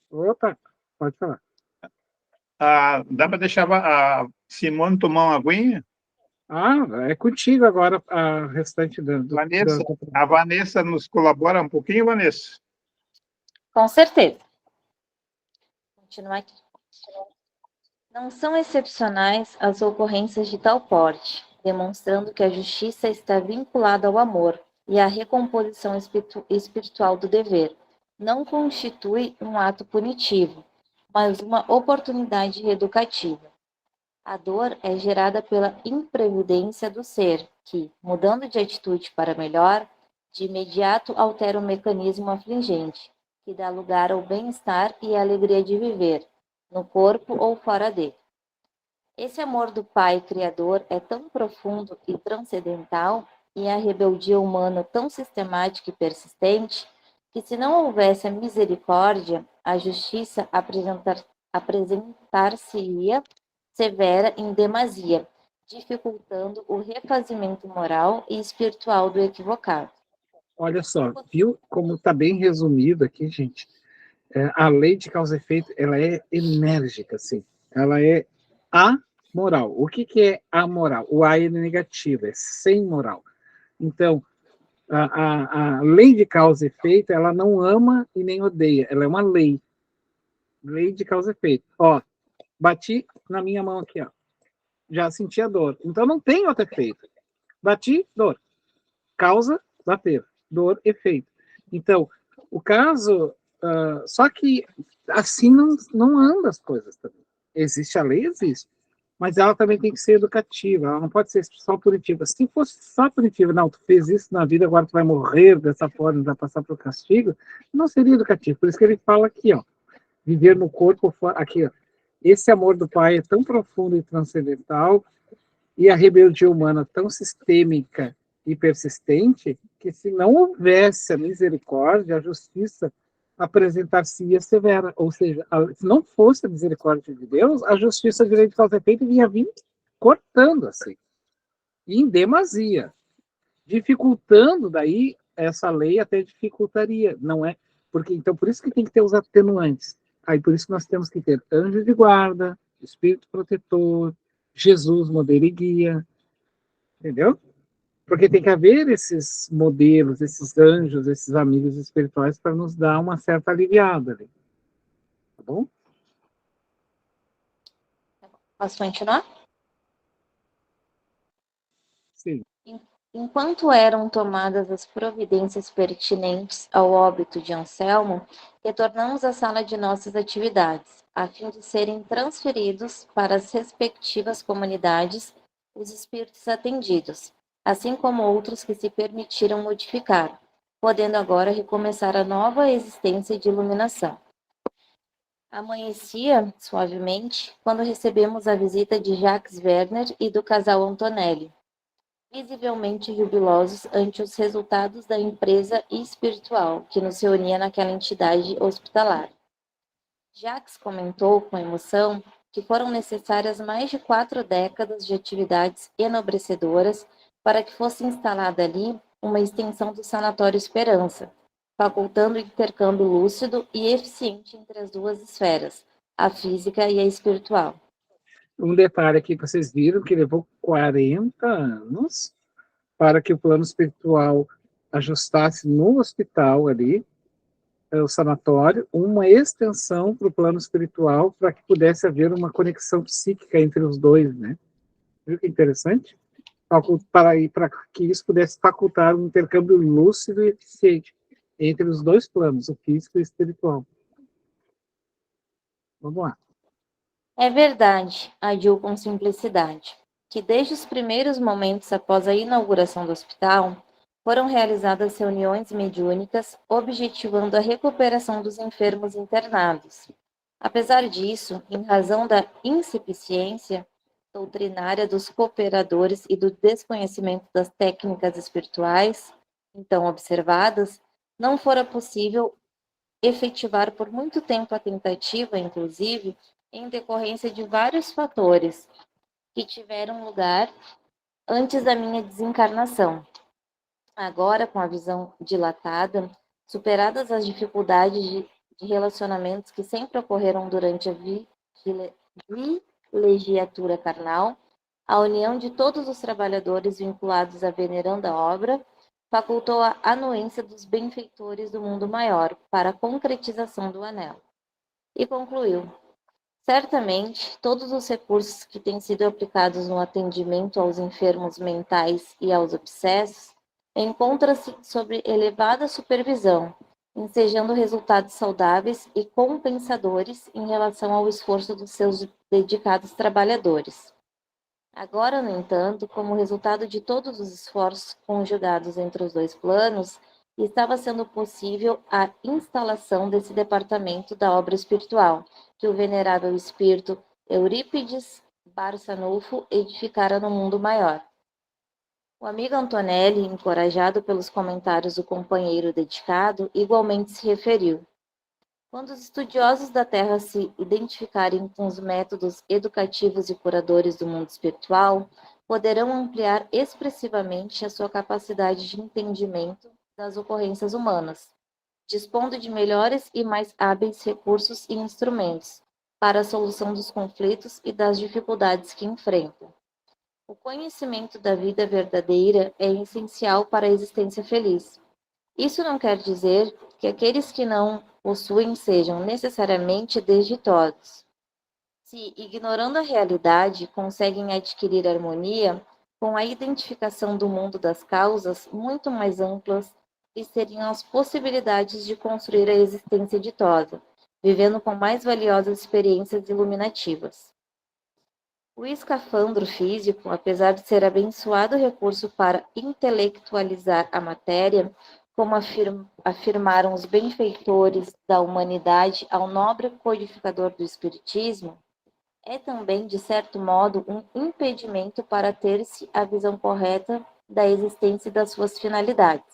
Opa, pode falar. Dá para deixar a Simone tomar uma aguinha? É contigo agora a restante Vanessa, a Vanessa nos colabora um pouquinho, Vanessa? Com certeza. Vou continuar aqui. Não são excepcionais as ocorrências de tal porte, demonstrando que a justiça está vinculada ao amor e à recomposição espiritual do dever. Não constitui um ato punitivo, mas uma oportunidade reeducativa. A dor é gerada pela imprevidência do ser, que, mudando de atitude para melhor, de imediato altera o mecanismo afligente, que dá lugar ao bem-estar e à alegria de viver, no corpo ou fora dele. Esse amor do Pai Criador é tão profundo e transcendental, e a rebeldia humana tão sistemática e persistente, que se não houvesse a misericórdia, a justiça apresentar-se-ia severa em demasia, dificultando o refazimento moral e espiritual do equivocado. Olha só, viu como está bem resumido aqui, gente? A lei de causa e efeito, ela é enérgica, assim. Ela é amoral. O que é amoral? O A é negativo, é sem moral. Então, a lei de causa e efeito, ela não ama e nem odeia. Ela é uma lei. Lei de causa e efeito. Bati na minha mão aqui, já senti a dor. Então, não tem outro efeito. Bati, dor. Causa, bater. Dor, efeito. Então, o caso... só que assim não anda as coisas também. Existe a lei, existe. Mas ela também tem que ser educativa. Ela não pode ser só punitiva. Se fosse só punitiva, não, tu fez isso na vida, agora tu vai morrer dessa forma, vai passar pelo castigo, não seria educativo. Por isso que ele fala aqui, viver no corpo, aqui, esse amor do Pai é tão profundo e transcendental, e a rebeldia humana tão sistêmica e persistente, que se não houvesse a misericórdia, a justiça apresentar-se-ia severa. Ou seja, se não fosse a misericórdia de Deus, a justiça de lei de causa e efeito vinha vindo cortando assim, e em demasia, dificultando daí essa lei até dificultaria, não é? Porque então por isso que tem que ter os atenuantes. Aí por isso que nós temos que ter anjo de guarda, espírito protetor, Jesus, modelo e guia, entendeu? Porque tem que haver esses modelos, esses anjos, esses amigos espirituais para nos dar uma certa aliviada ali. Tá bom? Posso continuar? Sim. Enquanto eram tomadas as providências pertinentes ao óbito de Anselmo, retornamos à sala de nossas atividades, a fim de serem transferidos para as respectivas comunidades os espíritos atendidos, assim como outros que se permitiram modificar, podendo agora recomeçar a nova existência de iluminação. Amanhecia suavemente quando recebemos a visita de Jacques Werner e do casal Antonelli, visivelmente jubilosos ante os resultados da empresa espiritual que nos reunia naquela entidade hospitalar. Jacques comentou com emoção que foram necessárias mais de 4 décadas de atividades enobrecedoras para que fosse instalada ali uma extensão do Sanatório Esperança, facultando o intercâmbio lúcido e eficiente entre as duas esferas, a física e a espiritual. Um detalhe aqui que vocês viram que levou 40 anos para que o plano espiritual ajustasse no hospital ali, o sanatório, uma extensão para o plano espiritual para que pudesse haver uma conexão psíquica entre os dois, né? Viu que interessante? Para que isso pudesse facultar um intercâmbio lúcido e eficiente entre os dois planos, o físico e o espiritual. Vamos lá. É verdade, adiu com simplicidade, que desde os primeiros momentos após a inauguração do hospital, foram realizadas reuniões mediúnicas objetivando a recuperação dos enfermos internados. Apesar disso, em razão da insuficiência doutrinária dos cooperadores e do desconhecimento das técnicas espirituais, então observadas, não fora possível efetivar por muito tempo a tentativa, inclusive, em decorrência de vários fatores que tiveram lugar antes da minha desencarnação. Agora, com a visão dilatada, superadas as dificuldades de relacionamentos que sempre ocorreram durante a vilegiatura carnal, a união de todos os trabalhadores vinculados à veneranda obra facultou a anuência dos benfeitores do mundo maior para a concretização do anelo. E concluiu: certamente, todos os recursos que têm sido aplicados no atendimento aos enfermos mentais e aos obsessos encontram-se sob elevada supervisão, ensejando resultados saudáveis e compensadores em relação ao esforço dos seus dedicados trabalhadores. Agora, no entanto, como resultado de todos os esforços conjugados entre os dois planos, estava sendo possível a instalação desse departamento da obra espiritual, que o venerável espírito Eurípides Barçanufo edificara no mundo maior. O amigo Antonelli, encorajado pelos comentários do companheiro dedicado, igualmente se referiu: quando os estudiosos da Terra se identificarem com os métodos educativos e curadores do mundo espiritual, poderão ampliar expressivamente a sua capacidade de entendimento das ocorrências humanas, dispondo de melhores e mais hábeis recursos e instrumentos para a solução dos conflitos e das dificuldades que enfrentam. O conhecimento da vida verdadeira é essencial para a existência feliz. Isso não quer dizer que aqueles que não possuem sejam necessariamente desditosos. Se, ignorando a realidade, conseguem adquirir harmonia, com a identificação do mundo das causas muito mais amplas, e seriam as possibilidades de construir a existência ditosa, vivendo com mais valiosas experiências iluminativas. O escafandro físico, apesar de ser abençoado recurso para intelectualizar a matéria, como afirmaram os benfeitores da humanidade ao nobre codificador do Espiritismo, é também, de certo modo, um impedimento para ter-se a visão correta da existência e das suas finalidades.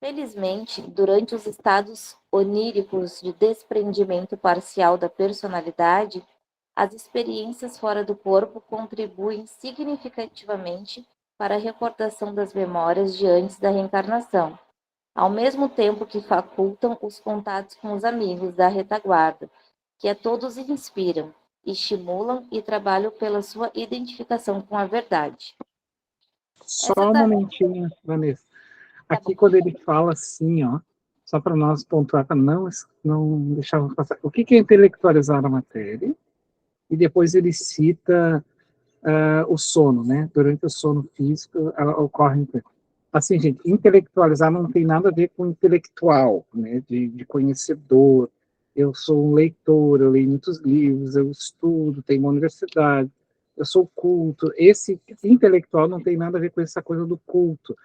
Felizmente, durante os estados oníricos de desprendimento parcial da personalidade, as experiências fora do corpo contribuem significativamente para a recordação das memórias de antes da reencarnação, ao mesmo tempo que facultam os contatos com os amigos da retaguarda, que a todos inspiram, estimulam e trabalham pela sua identificação com a verdade. Só um momentinho, Vanessa. Aqui, quando ele fala assim, ó, só para nós pontuar, para não deixarmos passar. O que é intelectualizar a matéria? E depois ele cita o sono, né? Durante o sono físico, ocorre. Assim, gente, intelectualizar não tem nada a ver com intelectual, né? De conhecedor. Eu sou um leitor, eu leio muitos livros, eu estudo, tenho uma universidade, eu sou culto. Esse intelectual não tem nada a ver com essa coisa do culto.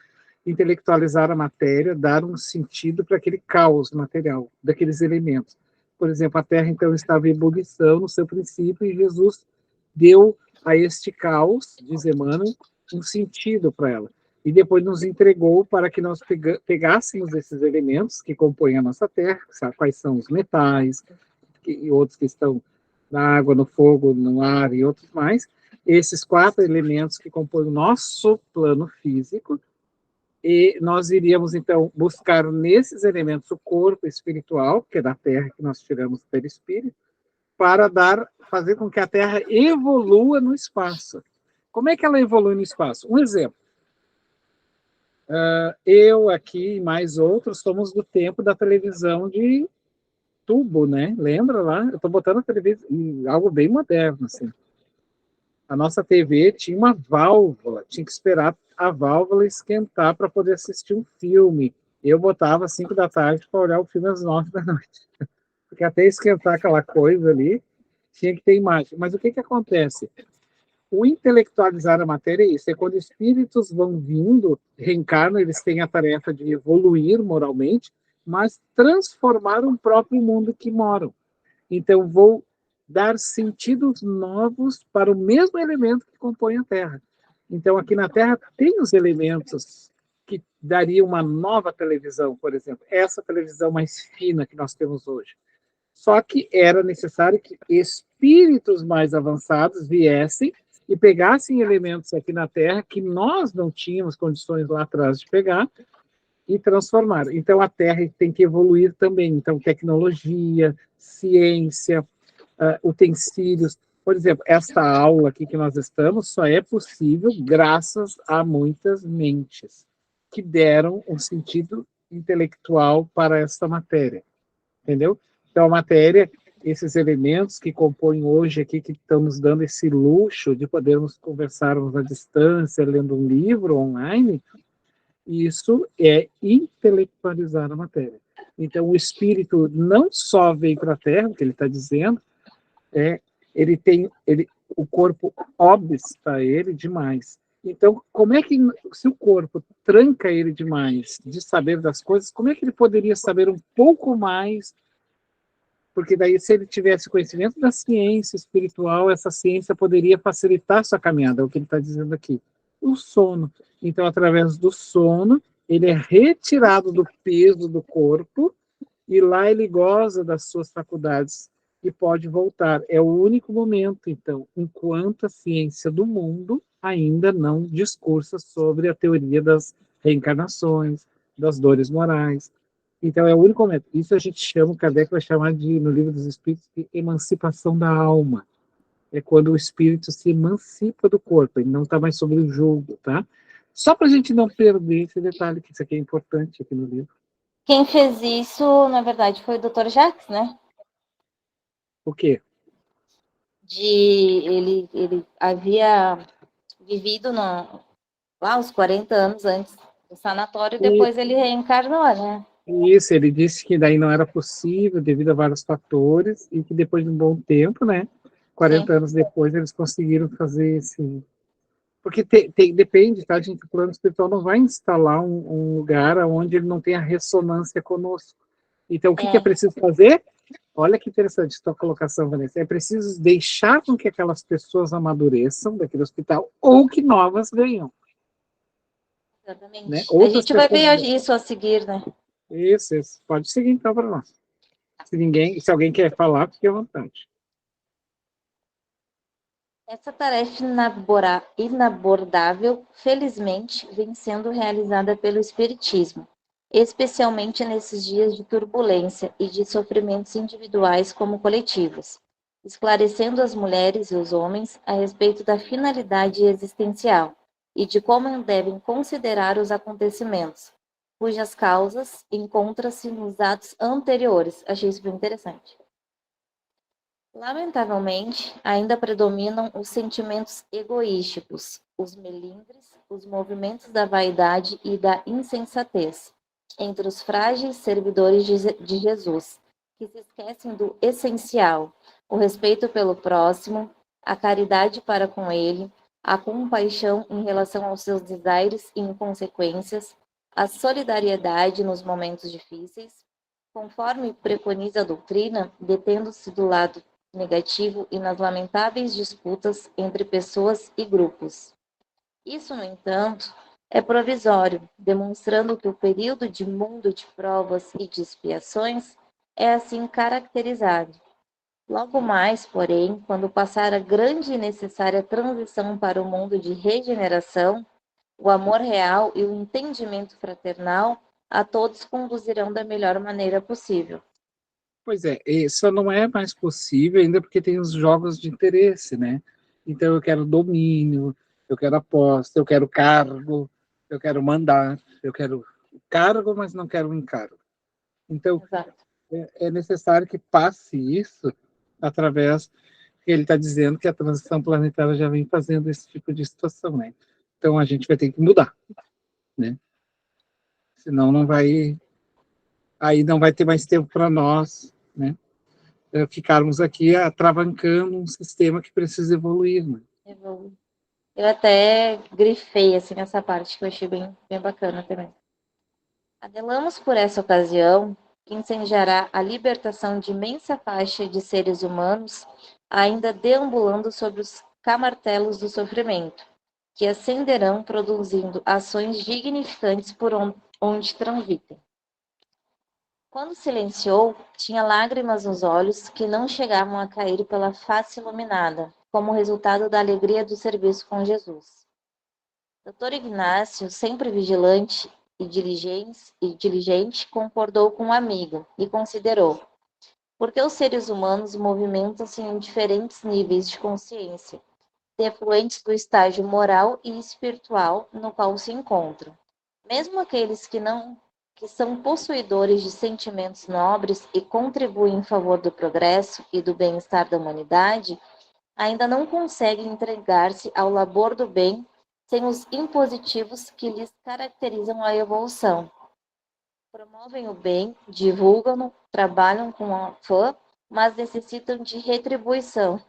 intelectualizar a matéria, dar um sentido para aquele caos material, daqueles elementos. Por exemplo, a Terra, então, estava em ebulição no seu princípio, e Jesus deu a este caos, diz Emmanuel, um sentido para ela. E depois nos entregou para que nós pegássemos esses elementos que compõem a nossa Terra, sabe, quais são os metais, e outros que estão na água, no fogo, no ar e outros mais, esses 4 elementos que compõem o nosso plano físico, e nós iríamos, então, buscar nesses elementos o corpo espiritual, que é da Terra, que nós tiramos pelo Espírito, para fazer com que a Terra evolua no espaço. Como é que ela evolui no espaço? Um exemplo. Eu aqui e mais outros somos do tempo da televisão de tubo, né? Lembra lá? Eu estou botando a televisão, algo bem moderno, assim. A nossa TV tinha uma válvula, tinha que esperar a válvula esquentar para poder assistir um filme. Eu botava às 5 da tarde para olhar o filme às 9 da noite. Porque até esquentar aquela coisa ali, tinha que ter imagem. Mas o que acontece? O intelectualizar a matéria é isso, é quando espíritos vão vindo, reencarnam, eles têm a tarefa de evoluir moralmente, mas transformar o próprio mundo que moram. Então, vou dar sentidos novos para o mesmo elemento que compõe a Terra. Então, aqui na Terra tem os elementos que dariam uma nova televisão, por exemplo, essa televisão mais fina que nós temos hoje. Só que era necessário que espíritos mais avançados viessem e pegassem elementos aqui na Terra que nós não tínhamos condições lá atrás de pegar e transformar. Então, a Terra tem que evoluir também. Então, tecnologia, ciência, utensílios. Por exemplo, esta aula aqui que nós estamos só é possível graças a muitas mentes que deram um sentido intelectual para esta matéria. Entendeu? Então, a matéria, esses elementos que compõem hoje aqui, que estão nos dando esse luxo de podermos conversarmos à distância, lendo um livro online, isso é intelectualizar a matéria. Então, o espírito não só veio para a Terra, o que ele está dizendo, o corpo obsta ele demais. Então, como é que, se o corpo tranca ele demais de saber das coisas, como é que ele poderia saber um pouco mais? Porque daí, se ele tivesse conhecimento da ciência espiritual, essa ciência poderia facilitar sua caminhada, é o que ele está dizendo aqui. O sono. Então, através do sono, ele é retirado do peso do corpo e lá ele goza das suas faculdades e pode voltar. É o único momento, então, enquanto a ciência do mundo ainda não discursa sobre a teoria das reencarnações, das dores morais. Então, é o único momento. Isso a gente chama, Kardec vai chamar no Livro dos Espíritos, de emancipação da alma. É quando o espírito se emancipa do corpo, ele não está mais sob o julgo, tá? Só para a gente não perder esse detalhe, que isso aqui é importante aqui no livro. Quem fez isso, na verdade, foi o Dr. Jacques, né? O quê? Ele havia vivido lá uns 40 anos antes do sanatório, e depois ele reencarnou, né? Isso, ele disse que daí não era possível devido a vários fatores e que depois de um bom tempo, né, 40 anos depois, eles conseguiram fazer esse... Porque depende, tá, gente? O plano espiritual não vai instalar um lugar onde ele não tenha ressonância conosco. Então, o que é preciso fazer? Olha que interessante a sua colocação, Vanessa. É preciso deixar com que aquelas pessoas amadureçam daquele hospital ou que novas venham. Exatamente. Né? A gente vai ver isso a seguir, né? Isso. Pode seguir, então, para nós. Se alguém quer falar, fique à vontade. Essa tarefa inabordável, felizmente, vem sendo realizada pelo Espiritismo, especialmente nesses dias de turbulência e de sofrimentos individuais como coletivos, esclarecendo as mulheres e os homens a respeito da finalidade existencial e de como devem considerar os acontecimentos, cujas causas encontram-se nos atos anteriores. Achei isso bem interessante. Lamentavelmente, ainda predominam os sentimentos egoísticos, os melindres, os movimentos da vaidade e da insensatez, entre os frágeis servidores de Jesus, que se esquecem do essencial, o respeito pelo próximo, a caridade para com ele, a compaixão em relação aos seus desaires e inconsequências, a solidariedade nos momentos difíceis, conforme preconiza a doutrina, detendo-se do lado negativo e nas lamentáveis disputas entre pessoas e grupos. Isso, no entanto, é provisório, demonstrando que o período de mundo de provas e de expiações é assim caracterizado. Logo mais, porém, quando passar a grande e necessária transição para o mundo de regeneração, o amor real e o entendimento fraternal a todos conduzirão da melhor maneira possível. Pois é, isso não é mais possível ainda porque tem os jogos de interesse, né? Então eu quero domínio, eu quero aposta, eu quero cargo, eu quero mandar, eu quero cargo, mas não quero encargo. Então é necessário que passe isso através que ele está dizendo que a transição planetária já vem fazendo esse tipo de situação, né? Então a gente vai ter que mudar, né? Senão não vai, aí não vai ter mais tempo para nós, né? Ficarmos aqui atravancando um sistema que precisa evoluir, né? Eu até grifei assim essa parte que eu achei bem bacana também. Anelamos por essa ocasião que incendiará a libertação de imensa faixa de seres humanos, ainda deambulando sobre os camartelos do sofrimento, que ascenderão produzindo ações dignificantes por onde transitem. Quando silenciou, tinha lágrimas nos olhos que não chegavam a cair pela face iluminada, como resultado da alegria do serviço com Jesus. Dr. Ignácio, sempre vigilante e diligente, concordou com o amigo e considerou: porque os seres humanos movimentam-se em diferentes níveis de consciência, defluentes do estágio moral e espiritual no qual se encontram. Mesmo aqueles que são possuidores de sentimentos nobres e contribuem em favor do progresso e do bem-estar da humanidade, ainda não conseguem entregar-se ao labor do bem sem os impositivos que lhes caracterizam a evolução. Promovem o bem, divulgam-no, trabalham com afã, mas necessitam de retribuição.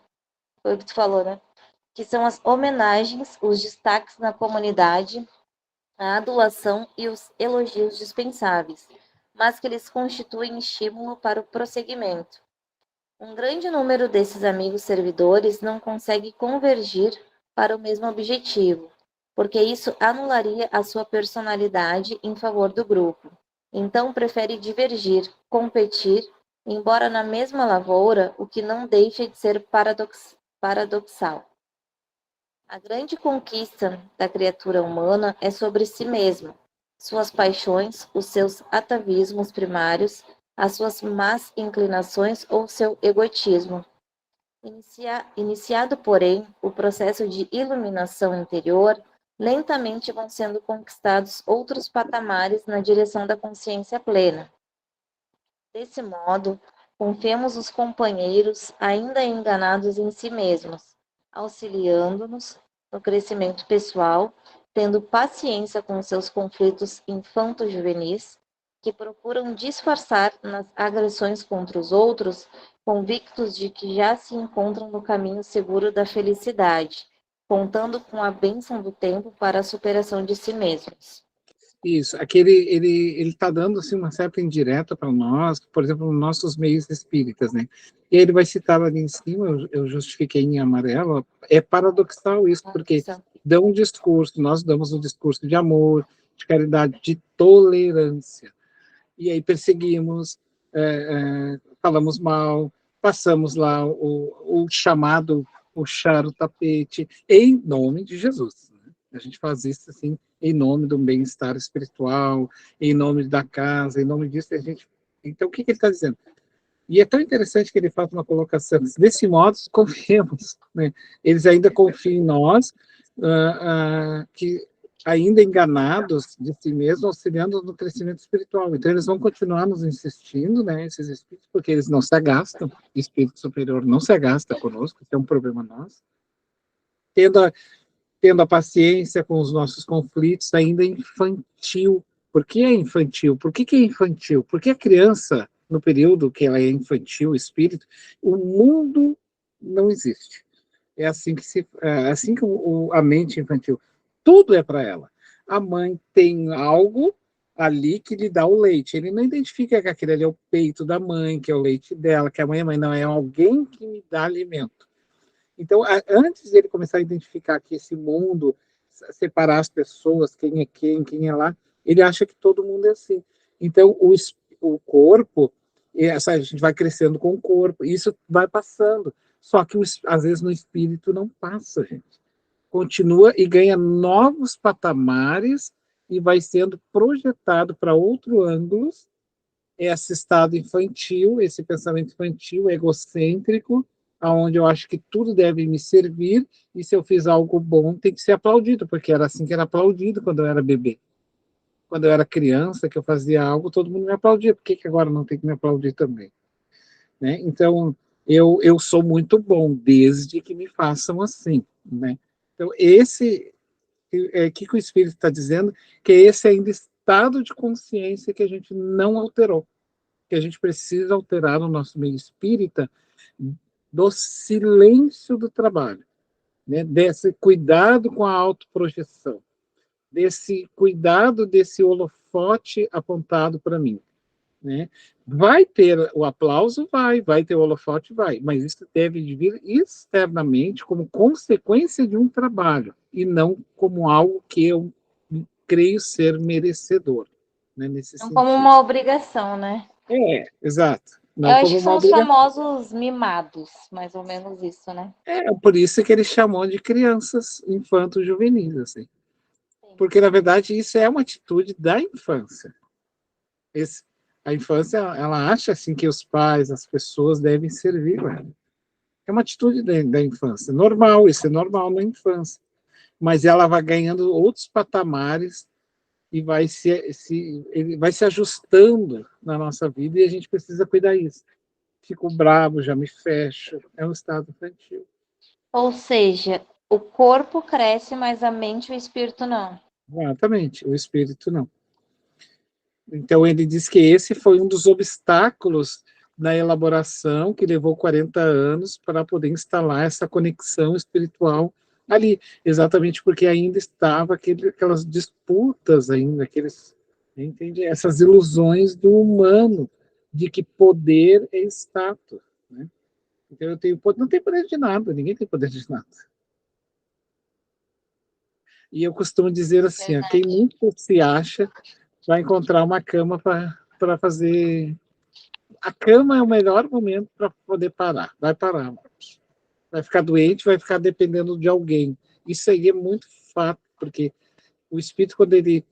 Foi o que tu falou, né? Que são as homenagens, os destaques na comunidade, a adulação e os elogios dispensáveis, mas que lhes constituem estímulo para o prosseguimento. Um grande número desses amigos servidores não consegue convergir para o mesmo objetivo, porque isso anularia a sua personalidade em favor do grupo. Então prefere divergir, competir, embora na mesma lavoura, o que não deixa de ser paradoxal. A grande conquista da criatura humana é sobre si mesma, suas paixões, os seus atavismos primários, as suas más inclinações ou seu egotismo. Iniciado, porém, o processo de iluminação interior, lentamente vão sendo conquistados outros patamares na direção da consciência plena. Desse modo, confiemos os companheiros ainda enganados em si mesmos, auxiliando-nos no crescimento pessoal, tendo paciência com seus conflitos infanto-juvenis, que procuram disfarçar nas agressões contra os outros, convictos de que já se encontram no caminho seguro da felicidade, contando com a bênção do tempo para a superação de si mesmos. Isso, aqui ele está dando assim, uma certa indireta para nós, por exemplo, nos nossos meios espíritas, né? E ele vai citar ali em cima, eu justifiquei em amarelo, é paradoxal isso, porque dão um discurso, nós damos um discurso de amor, de caridade, de tolerância, e aí perseguimos, falamos mal, passamos lá o chamado puxar o tapete, em nome de Jesus. Né? A gente faz isso assim, em nome do bem-estar espiritual, em nome da casa, em nome disso, a gente... Então, o que ele está dizendo? E é tão interessante que ele faz uma colocação, desse modo, confiemos, né? Eles ainda confiam em nós, que ainda enganados de si mesmos, auxiliando no crescimento espiritual. Então, eles vão continuar nos insistindo, né, esses espíritos, porque eles não se agastam, o espírito superior não se agasta conosco, isso é um problema nosso. Tendo a paciência com os nossos conflitos, ainda infantil. Por que é infantil? Por que é infantil? Porque a criança, no período que ela é infantil, o espírito, o mundo não existe. É assim que a mente infantil, tudo é para ela. A mãe tem algo ali que lhe dá o leite. Ele não identifica que aquele ali é o peito da mãe, que é o leite dela, que a mãe é mãe, não, é alguém que me dá alimento. Então, antes dele começar a identificar que esse mundo, separar as pessoas, quem é quem é lá, ele acha que todo mundo é assim. Então, o corpo, a gente vai crescendo com o corpo, e isso vai passando. Só que, às vezes, no espírito não passa, gente. Continua e ganha novos patamares e vai sendo projetado para outros ângulos, esse estado infantil, esse pensamento infantil, egocêntrico, aonde eu acho que tudo deve me servir, e se eu fiz algo bom, tem que ser aplaudido, porque era assim que era aplaudido quando eu era bebê. Quando eu era criança, que eu fazia algo, todo mundo me aplaudia, por que agora não tem que me aplaudir também? Né? Então, eu sou muito bom, desde que me façam assim. Né? Então, que o Espírito está dizendo? Que esse ainda estado de consciência que a gente não alterou, que a gente precisa alterar no nosso meio espírita, do silêncio do trabalho, né? Desse cuidado com a autoprojeção, desse cuidado desse holofote apontado para mim. Né? Vai ter o aplauso? Vai ter o holofote? Vai, mas isso deve vir externamente como consequência de um trabalho, e não como algo que eu creio ser merecedor. Né, nesse Não sentido. como uma obrigação, né? Exato. Não Eu como acho que uma são os obrigação. famosos mimados, mais ou menos isso, né? Por isso que ele chamou de crianças infanto-juvenis, assim. Porque, na verdade, isso é uma atitude da infância. A infância, ela acha assim que os pais, as pessoas devem servir. Né? É uma atitude da infância. Normal, isso é normal na infância. Mas ela vai ganhando outros patamares e ele vai se ajustando na nossa vida, e a gente precisa cuidar disso. Fico bravo, já me fecho. É um estado infantil. Ou seja, o corpo cresce, mas a mente e o espírito não. Exatamente, o espírito não. Então, ele diz que esse foi um dos obstáculos na elaboração, que levou 40 anos para poder instalar essa conexão espiritual ali, exatamente porque ainda estava aquelas disputas ainda, entende? Essas ilusões do humano, de que poder é status. Né? Então, não tem poder de nada, ninguém tem poder de nada. E eu costumo dizer assim, quem muito se acha vai encontrar uma cama para fazer. A cama é o melhor momento para poder parar. Vai parar. Vai ficar doente, vai ficar dependendo de alguém. Isso aí é muito fato, porque o espírito, quando ele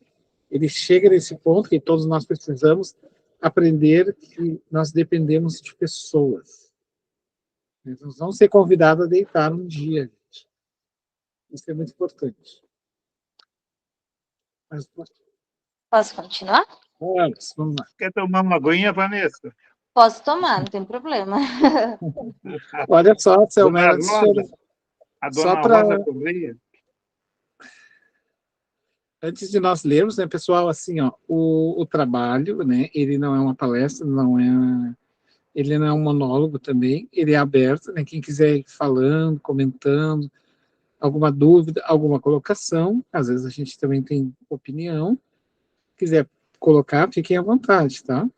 chega nesse ponto, que todos nós precisamos aprender que nós dependemos de pessoas. Nós vamos ser convidados a deitar um dia, gente. Isso é muito importante. Mas, Posso continuar? vamos lá. Quer tomar uma aguinha, Vanessa? Posso tomar, não tem problema. Olha só, Selmera, a só dona para Rosa Correia. Antes de nós lermos, né, pessoal, assim, ó, o trabalho, né, ele não é uma palestra, ele não é um monólogo também, ele é aberto, né, quem quiser ir falando, comentando, alguma dúvida, alguma colocação, às vezes a gente também tem opinião, quiser colocar, fiquem à vontade, tá?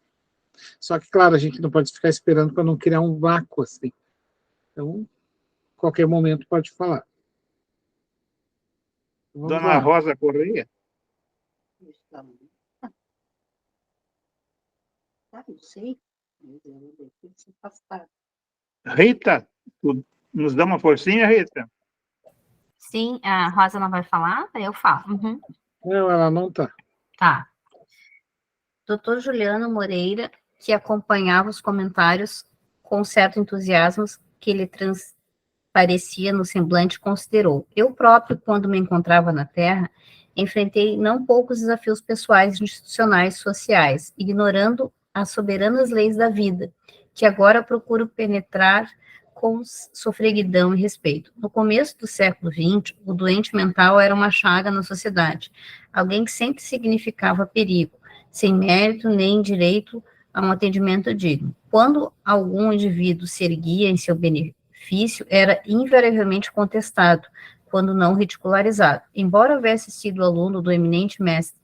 Só que, claro, a gente não pode ficar esperando para não criar um vácuo, assim. Então, qualquer momento pode falar. Vamos Dona lá. Rosa Correia? Não sei. Rita, tu nos dá uma forcinha, Rita? Sim, a Rosa não vai falar? Eu falo. Uhum. Não, ela não está. Tá. Doutor Juliano Moreira, que acompanhava os comentários com certo entusiasmo que ele transparecia no semblante, considerou: eu próprio, quando me encontrava na Terra, enfrentei não poucos desafios pessoais, institucionais, sociais, ignorando as soberanas leis da vida, que agora procuro penetrar com sofreguidão e respeito. No começo do século XX, o doente mental era uma chaga na sociedade, alguém que sempre significava perigo, sem mérito nem direito a um atendimento digno. Quando algum indivíduo se erguia em seu benefício, era invariavelmente contestado, quando não ridicularizado. Embora houvesse sido aluno do eminente mestre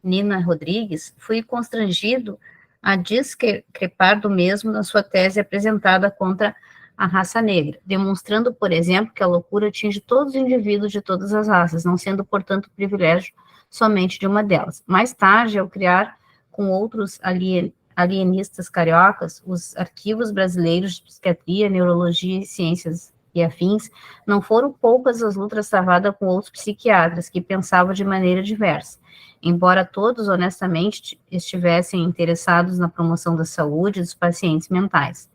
Nina Rodrigues, fui constrangido a discrepar do mesmo na sua tese apresentada contra a raça negra, demonstrando, por exemplo, que a loucura atinge todos os indivíduos de todas as raças, não sendo, portanto, privilégio somente de uma delas. Mais tarde, ao criar com outros alienistas cariocas os arquivos brasileiros de psiquiatria, neurologia e ciências e afins, não foram poucas as lutas travadas com outros psiquiatras que pensavam de maneira diversa. Embora todos, honestamente, estivessem interessados na promoção da saúde dos pacientes mentais.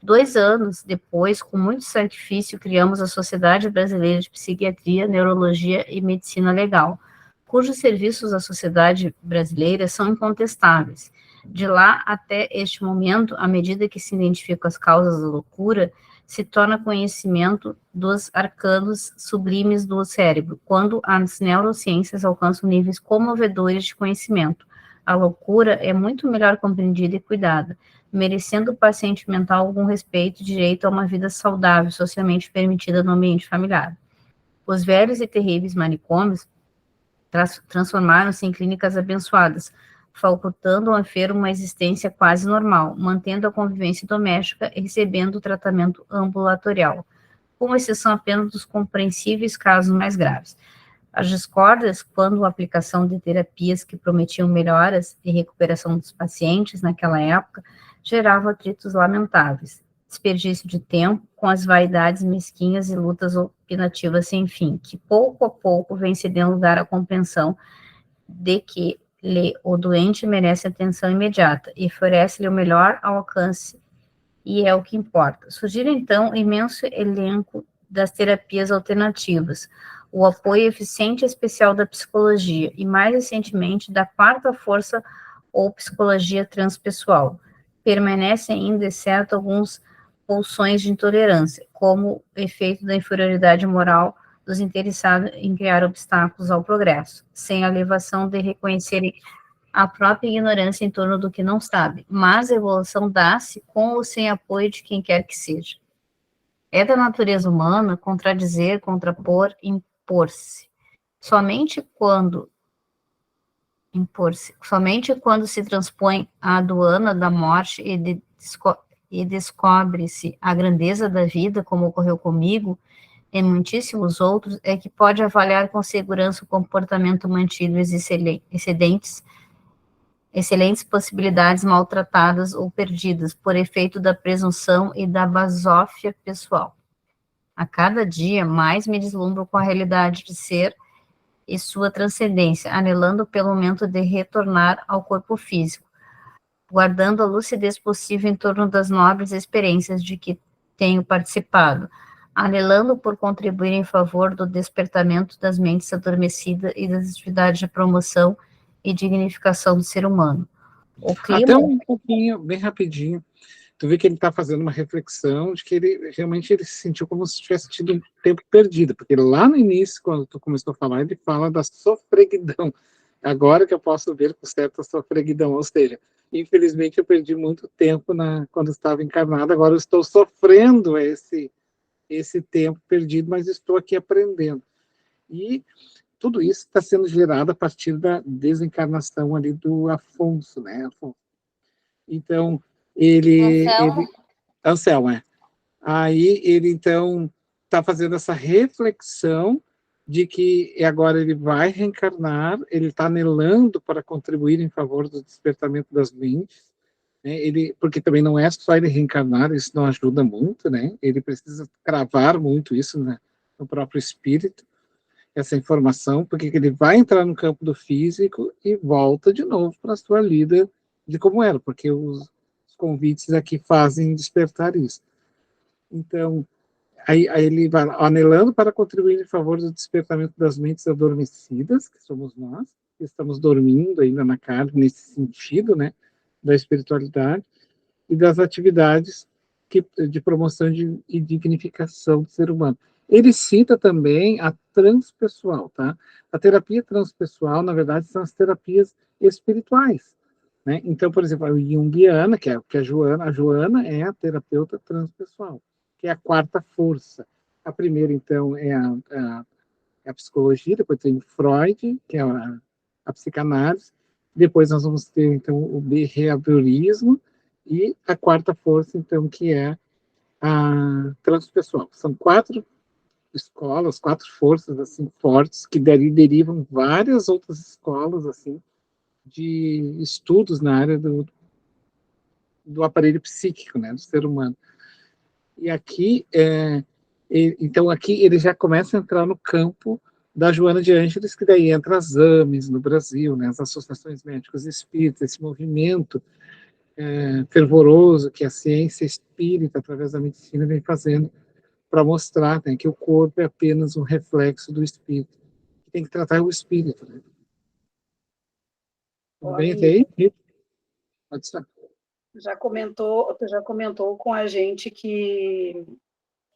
2 anos depois, com muito sacrifício, criamos a Sociedade Brasileira de Psiquiatria, Neurologia e Medicina Legal, cujos serviços à sociedade brasileira são incontestáveis. De lá até este momento, à medida que se identificam as causas da loucura, se torna conhecimento dos arcanos sublimes do cérebro, quando as neurociências alcançam níveis comovedores de conhecimento. A loucura é muito melhor compreendida e cuidada, merecendo o paciente mental algum respeito e direito a uma vida saudável, socialmente permitida no ambiente familiar. Os velhos e terríveis manicômios transformaram-se em clínicas abençoadas, facultando ao enfermo uma existência quase normal, mantendo a convivência doméstica e recebendo o tratamento ambulatorial, com exceção apenas dos compreensíveis casos mais graves. As discórdias, quando a aplicação de terapias que prometiam melhoras e recuperação dos pacientes naquela época, geravam atritos lamentáveis, desperdício de tempo com as vaidades mesquinhas e lutas opinativas sem fim, que pouco a pouco vem cedendo lugar à compreensão de que o doente merece atenção imediata e oferece-lhe o melhor ao alcance, e é o que importa. Surgiram, então, um imenso elenco das terapias alternativas, o apoio eficiente e especial da psicologia, e mais recentemente da quarta força ou psicologia transpessoal. Permanece ainda, exceto alguns pulsões de intolerância, como o efeito da inferioridade moral dos interessados em criar obstáculos ao progresso, sem a elevação de reconhecerem a própria ignorância em torno do que não sabe, mas a evolução dá-se com ou sem apoio de quem quer que seja. É da natureza humana contradizer, contrapor, impor-se. Somente quando se transpõe a aduana da morte e descobre-se a grandeza da vida, como ocorreu comigo, e muitíssimos outros, é que pode avaliar com segurança o comportamento mantido excelentes possibilidades maltratadas ou perdidas por efeito da presunção e da basófia pessoal. A cada dia mais me deslumbro com a realidade de ser e sua transcendência, anelando pelo momento de retornar ao corpo físico, guardando a lucidez possível em torno das nobres experiências de que tenho participado, anelando por contribuir em favor do despertamento das mentes adormecidas e das atividades de promoção e dignificação do ser humano. O clima... Até um pouquinho, bem rapidinho, tu vê que ele está fazendo uma reflexão de que ele realmente se sentiu como se tivesse tido um tempo perdido, porque lá no início, quando tu começou a falar, ele fala da sofreguidão. Agora que eu posso ver com certa sofreguidão, ou seja, infelizmente eu perdi muito tempo quando estava encarnado, agora eu estou sofrendo esse tempo perdido, mas estou aqui aprendendo. E tudo isso está sendo gerado a partir da desencarnação ali do Afonso, né, Afonso? Então, Anselmo, é. Aí ele, então, está fazendo essa reflexão de que agora ele vai reencarnar, ele está anelando para contribuir em favor do despertamento das mentes, né? Porque também não é só ele reencarnar, isso não ajuda muito, né? Ele precisa cravar muito isso, né, no próprio espírito, essa informação, porque ele vai entrar no campo do físico e volta de novo para a sua vida de como era, porque os convites aqui fazem despertar isso. Então, aí ele vai anelando para contribuir em favor do despertamento das mentes adormecidas, que somos nós, que estamos dormindo ainda na carne, nesse sentido, né, da espiritualidade, e das atividades de promoção e dignificação do ser humano. Ele cita também a transpessoal, tá? A terapia transpessoal, na verdade, são as terapias espirituais, né? Então, por exemplo, a Jungiana, que é a Joana é a terapeuta transpessoal, que é a quarta força. A primeira, então, é a psicologia, depois tem Freud, que é a psicanálise, Depois nós vamos ter, então, o behaviorismo, e a quarta força, então, que é a transpessoal. São 4 escolas, 4 forças, assim, fortes, que dali derivam várias outras escolas, assim, de estudos na área do aparelho psíquico, né, do ser humano. E aqui, então aqui ele já começa a entrar no campo da Joana de Ângeles, que daí entra as AMES no Brasil, né, as associações médicas espíritas, esse movimento fervoroso que a ciência espírita, através da medicina, vem fazendo para mostrar, né, que o corpo é apenas um reflexo do espírito. Tem que tratar o espírito. Né? Tudo bem até aí? Pode estar. Tu já comentou com a gente que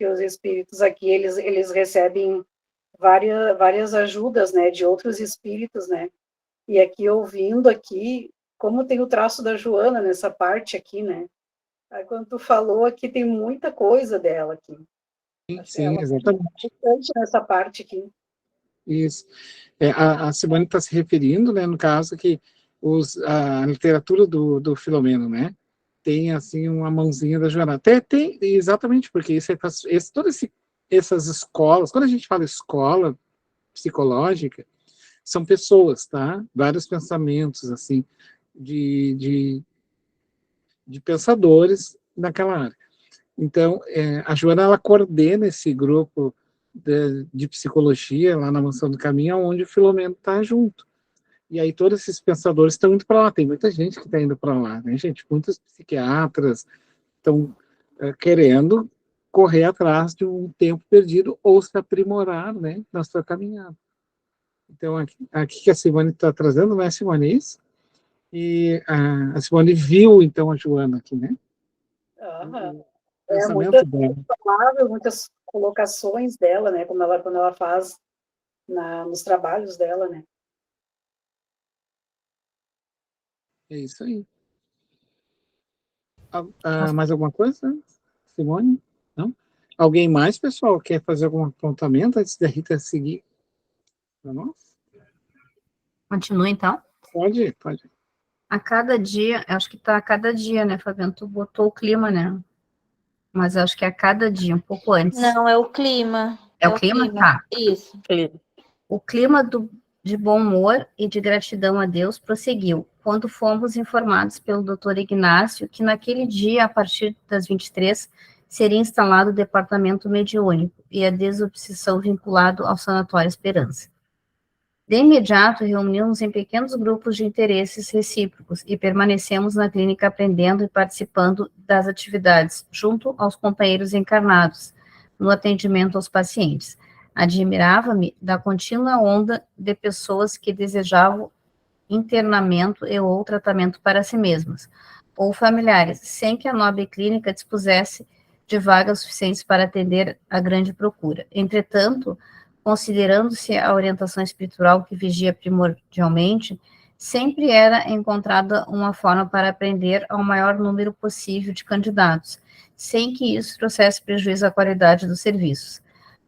os espíritos aqui, eles recebem várias ajudas, né, de outros espíritos, né? E aqui, ouvindo aqui, como tem o traço da Joana nessa parte aqui, né? Aí, quando tu falou aqui, tem muita coisa dela aqui. Sim, exatamente. Bastante nessa parte aqui. Isso. A Simone está se referindo, né, no caso, que a literatura do Filomeno, né, tem, assim, uma mãozinha da Joana. Até tem, exatamente, porque todas essas escolas, quando a gente fala escola psicológica, são pessoas, tá? Vários pensamentos, assim, de pensadores naquela área. Então, a Joana, ela coordena esse grupo de psicologia lá na Mansão do Caminho, onde o Filomeno está junto. E aí todos esses pensadores estão indo para lá. Tem muita gente que está indo para lá, né, gente? Muitos psiquiatras estão querendo correr atrás de um tempo perdido ou se aprimorar, né, na sua caminhada. Então, aqui que a Simone está trazendo, né, Simone, isso? E a Simone viu, então, a Joana aqui, né? Muitas palavras, muitas colocações dela, né, quando ela faz nos trabalhos dela, né? É isso aí. Mais alguma coisa, Simone? Não? Alguém mais, pessoal, quer fazer algum apontamento antes da Rita seguir para nós? Continua, então? Pode. A cada dia, acho que está a cada dia, né, Fabiano? Tu botou o clima, né? Mas acho que é a cada dia, um pouco antes. Não, é o clima. É o clima? Tá. Isso. O clima de bom humor e de gratidão a Deus prosseguiu, quando fomos informados pelo Dr. Ignácio que naquele dia, a partir das 23, seria instalado o departamento mediúnico e a desobsessão vinculado ao Sanatório Esperança. De imediato, reunimos em pequenos grupos de interesses recíprocos e permanecemos na clínica aprendendo e participando das atividades, junto aos companheiros encarnados, no atendimento aos pacientes. Admirava-me da contínua onda de pessoas que desejavam internamento e ou tratamento para si mesmas, ou familiares, sem que a nobre clínica dispusesse de vagas suficientes para atender a grande procura. Entretanto, considerando-se a orientação espiritual que vigia primordialmente, sempre era encontrada uma forma para aprender ao maior número possível de candidatos, sem que isso trouxesse prejuízo à qualidade dos serviços.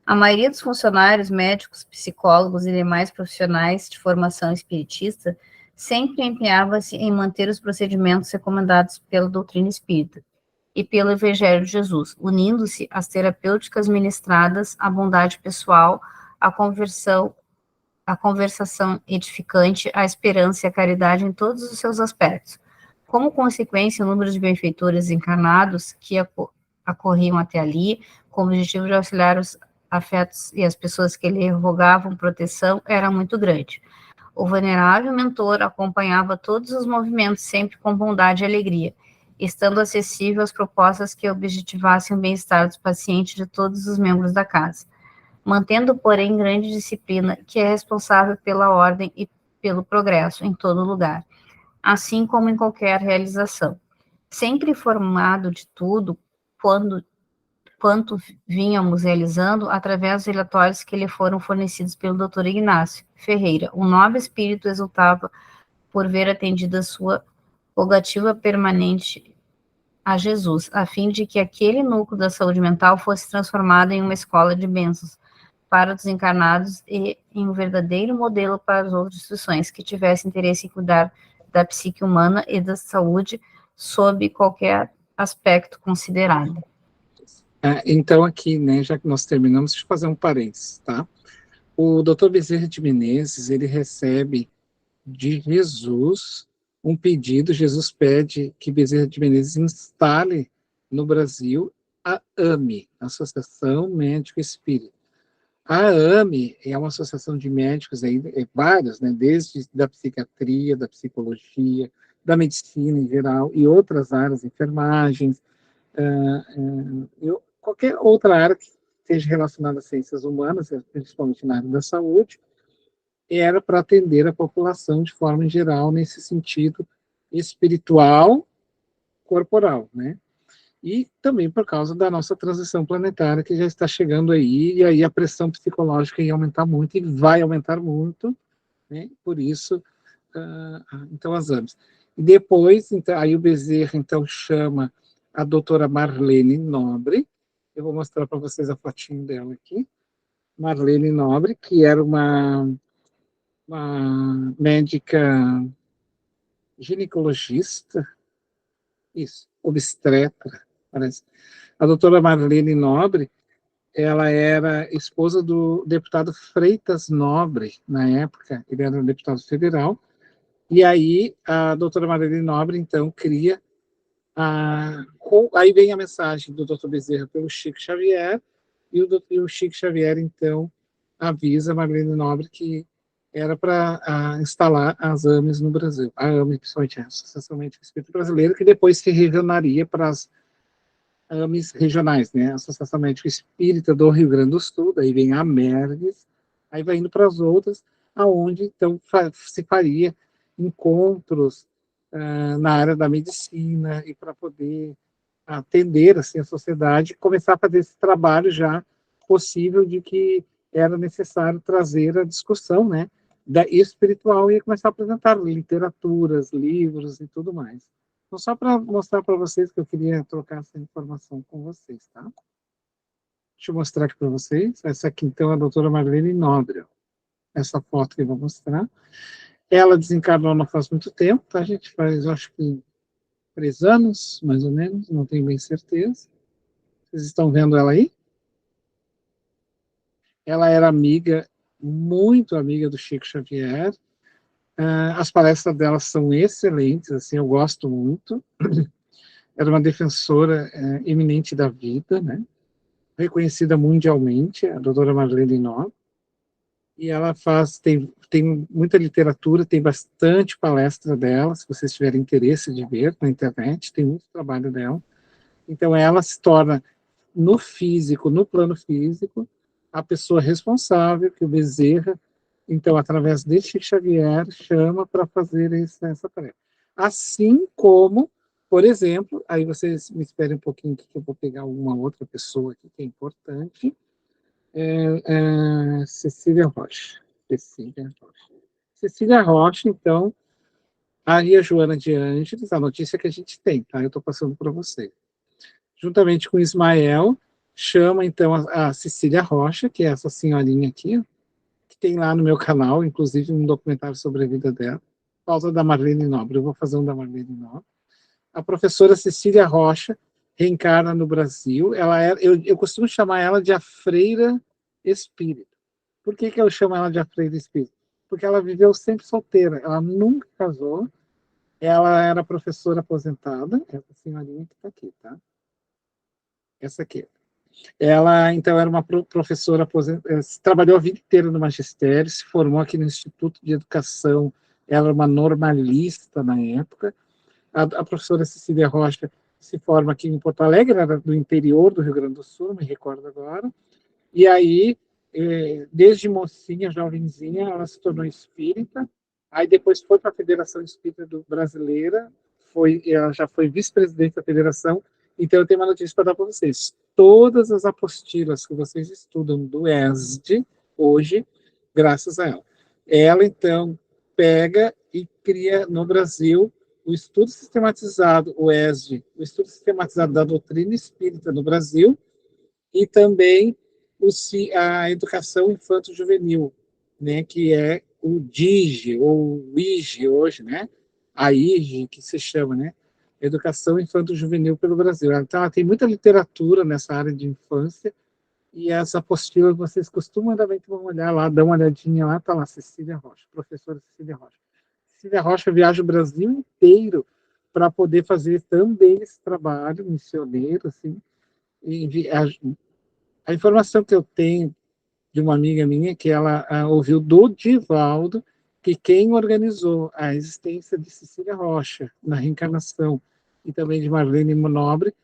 A maioria dos funcionários, médicos, psicólogos e demais profissionais de formação espiritista sempre empenhava-se em manter os procedimentos recomendados pela doutrina espírita e pelo Evangelho de Jesus, unindo-se às terapêuticas ministradas, à bondade pessoal, à conversação edificante, à esperança e à caridade em todos os seus aspectos. Como consequência, o número de benfeitores encarnados que acorriam até ali, com o objetivo de auxiliar os afetos e as pessoas que lhe rogavam proteção, era muito grande. O venerável mentor acompanhava todos os movimentos sempre com bondade e alegria, estando acessível às propostas que objetivassem o bem-estar dos pacientes de todos os membros da casa, mantendo, porém, grande disciplina, que é responsável pela ordem e pelo progresso em todo lugar, assim como em qualquer realização. Sempre informado de tudo, quanto vínhamos realizando, através dos relatórios que lhe foram fornecidos pelo Dr. Ignácio Ferreira, um nobre espírito exultava por ver atendida sua rogativa permanente a Jesus, a fim de que aquele núcleo da saúde mental fosse transformado em uma escola de bênçãos para os encarnados e em um verdadeiro modelo para as outras instituições que tivessem interesse em cuidar da psique humana e da saúde sob qualquer aspecto considerado. Então, aqui, né, já que nós terminamos, deixa eu fazer um parênteses, tá? O Dr. Bezerra de Menezes, ele recebe de Jesus um pedido, Jesus pede que Bezerra de Menezes instale no Brasil a AME, Associação Médico Espírita. A AME é uma associação de médicos, aí, vários, né, desde da psiquiatria, da psicologia, da medicina em geral, e outras áreas, enfermagens, qualquer outra área que esteja relacionada às ciências humanas, principalmente na área da saúde, era para atender a população de forma geral, nesse sentido espiritual, corporal, né? E também por causa da nossa transição planetária, que já está chegando aí, e aí a pressão psicológica ia aumentar muito, e vai aumentar muito, né? Por isso, então, as AMES. E depois, então, aí o Bezerra, então, chama a doutora Marlene Nobre, eu vou mostrar para vocês a fotinho dela aqui, Marlene Nobre, que era uma médica ginecologista, isso, obstetra, parece. A doutora Marlene Nobre, ela era esposa do deputado Freitas Nobre, na época, ele era um deputado federal, e aí a doutora Marlene Nobre, então, cria aí vem a mensagem do Dr. Bezerra pelo Chico Xavier, e o Chico Xavier, então, avisa a Marlene Nobre que era para instalar as AMES no Brasil. A AME, principalmente a Associação Médica Espírita Brasileira, que depois se regionaria para as AMES regionais, né? A Associação Médica Espírita do Rio Grande do Sul, daí vem a AMERGS, aí vai indo para as outras, aonde, então, se faria encontros na área da medicina, e para poder atender assim, a sociedade, começar a fazer esse trabalho já possível de que era necessário trazer a discussão, né, da espiritual, e começar a apresentar literaturas, livros e tudo mais. Então, só para mostrar para vocês que eu queria trocar essa informação com vocês, tá? Deixa eu mostrar aqui para vocês. Essa aqui, então, é a doutora Marlene Nobre. Essa foto que eu vou mostrar. Ela desencarnou não faz muito tempo, tá, gente? Faz, acho que 3 anos, mais ou menos, não tenho bem certeza. Vocês estão vendo ela aí? Ela era amiga, muito amiga do Chico Xavier. As palestras dela são excelentes, assim, eu gosto muito. Era uma defensora eminente da vida, né? Reconhecida mundialmente, a doutora Marlene Nobre. E ela tem muita literatura, tem bastante palestra dela, se vocês tiverem interesse de ver na internet, tem muito trabalho dela. Então, ela se torna, no plano físico, a pessoa responsável, que o Bezerra, então, através de Chico Xavier, chama para fazer essa tarefa. Assim como, por exemplo, aí vocês me esperem um pouquinho, que eu vou pegar uma outra pessoa aqui, que é importante, Cecília Rocha. Cecília Rocha, então, Maria Joana de Ângeles, a notícia que a gente tem, tá? Eu estou passando para você. Juntamente com Ismael, chama, então, a Cecília Rocha, que é essa senhorinha aqui, que tem lá no meu canal, inclusive um documentário sobre a vida dela, por causa da Marlene Nobre. Eu vou fazer um da Marlene Nobre. A professora Cecília Rocha reencarna no Brasil. Eu costumo chamar ela de a freira espírita. Por que eu chamo ela de a freira espírita? Porque ela viveu sempre solteira, ela nunca casou, ela era professora aposentada, essa senhorinha que está aqui, tá? Essa aqui. Ela, então, era uma professora aposentada, trabalhou a vida inteira no magistério, se formou aqui no Instituto de Educação, ela era uma normalista na época. A professora Cecília Rocha se forma aqui em Porto Alegre, era do interior do Rio Grande do Sul, me recordo agora, e aí, desde mocinha, jovenzinha, ela se tornou espírita, aí depois foi para a Federação Espírita Brasileira, ela já foi vice-presidente da federação. Então eu tenho uma notícia para dar para vocês. Todas as apostilas que vocês estudam do ESD, hoje, graças a ela. Ela, então, pega e cria no Brasil o estudo sistematizado, o ESD, o estudo sistematizado da doutrina espírita no Brasil, e também a educação infanto-juvenil, né, que é o DIGE, ou o IGE hoje, né, a IGE, que se chama, né? Educação Infanto-Juvenil pelo Brasil. Então, ela tem muita literatura nessa área de infância, e essa apostila vocês costumam também olhar lá, dá uma olhadinha lá, está lá, Cecília Rocha, professora Cecília Rocha. Cecília Rocha viaja o Brasil inteiro para poder fazer também esse trabalho missioneiro, assim. E a informação que eu tenho de uma amiga minha, que ela ouviu do Divaldo, que quem organizou a existência de Cecília Rocha na reencarnação e também de Marlene Nobre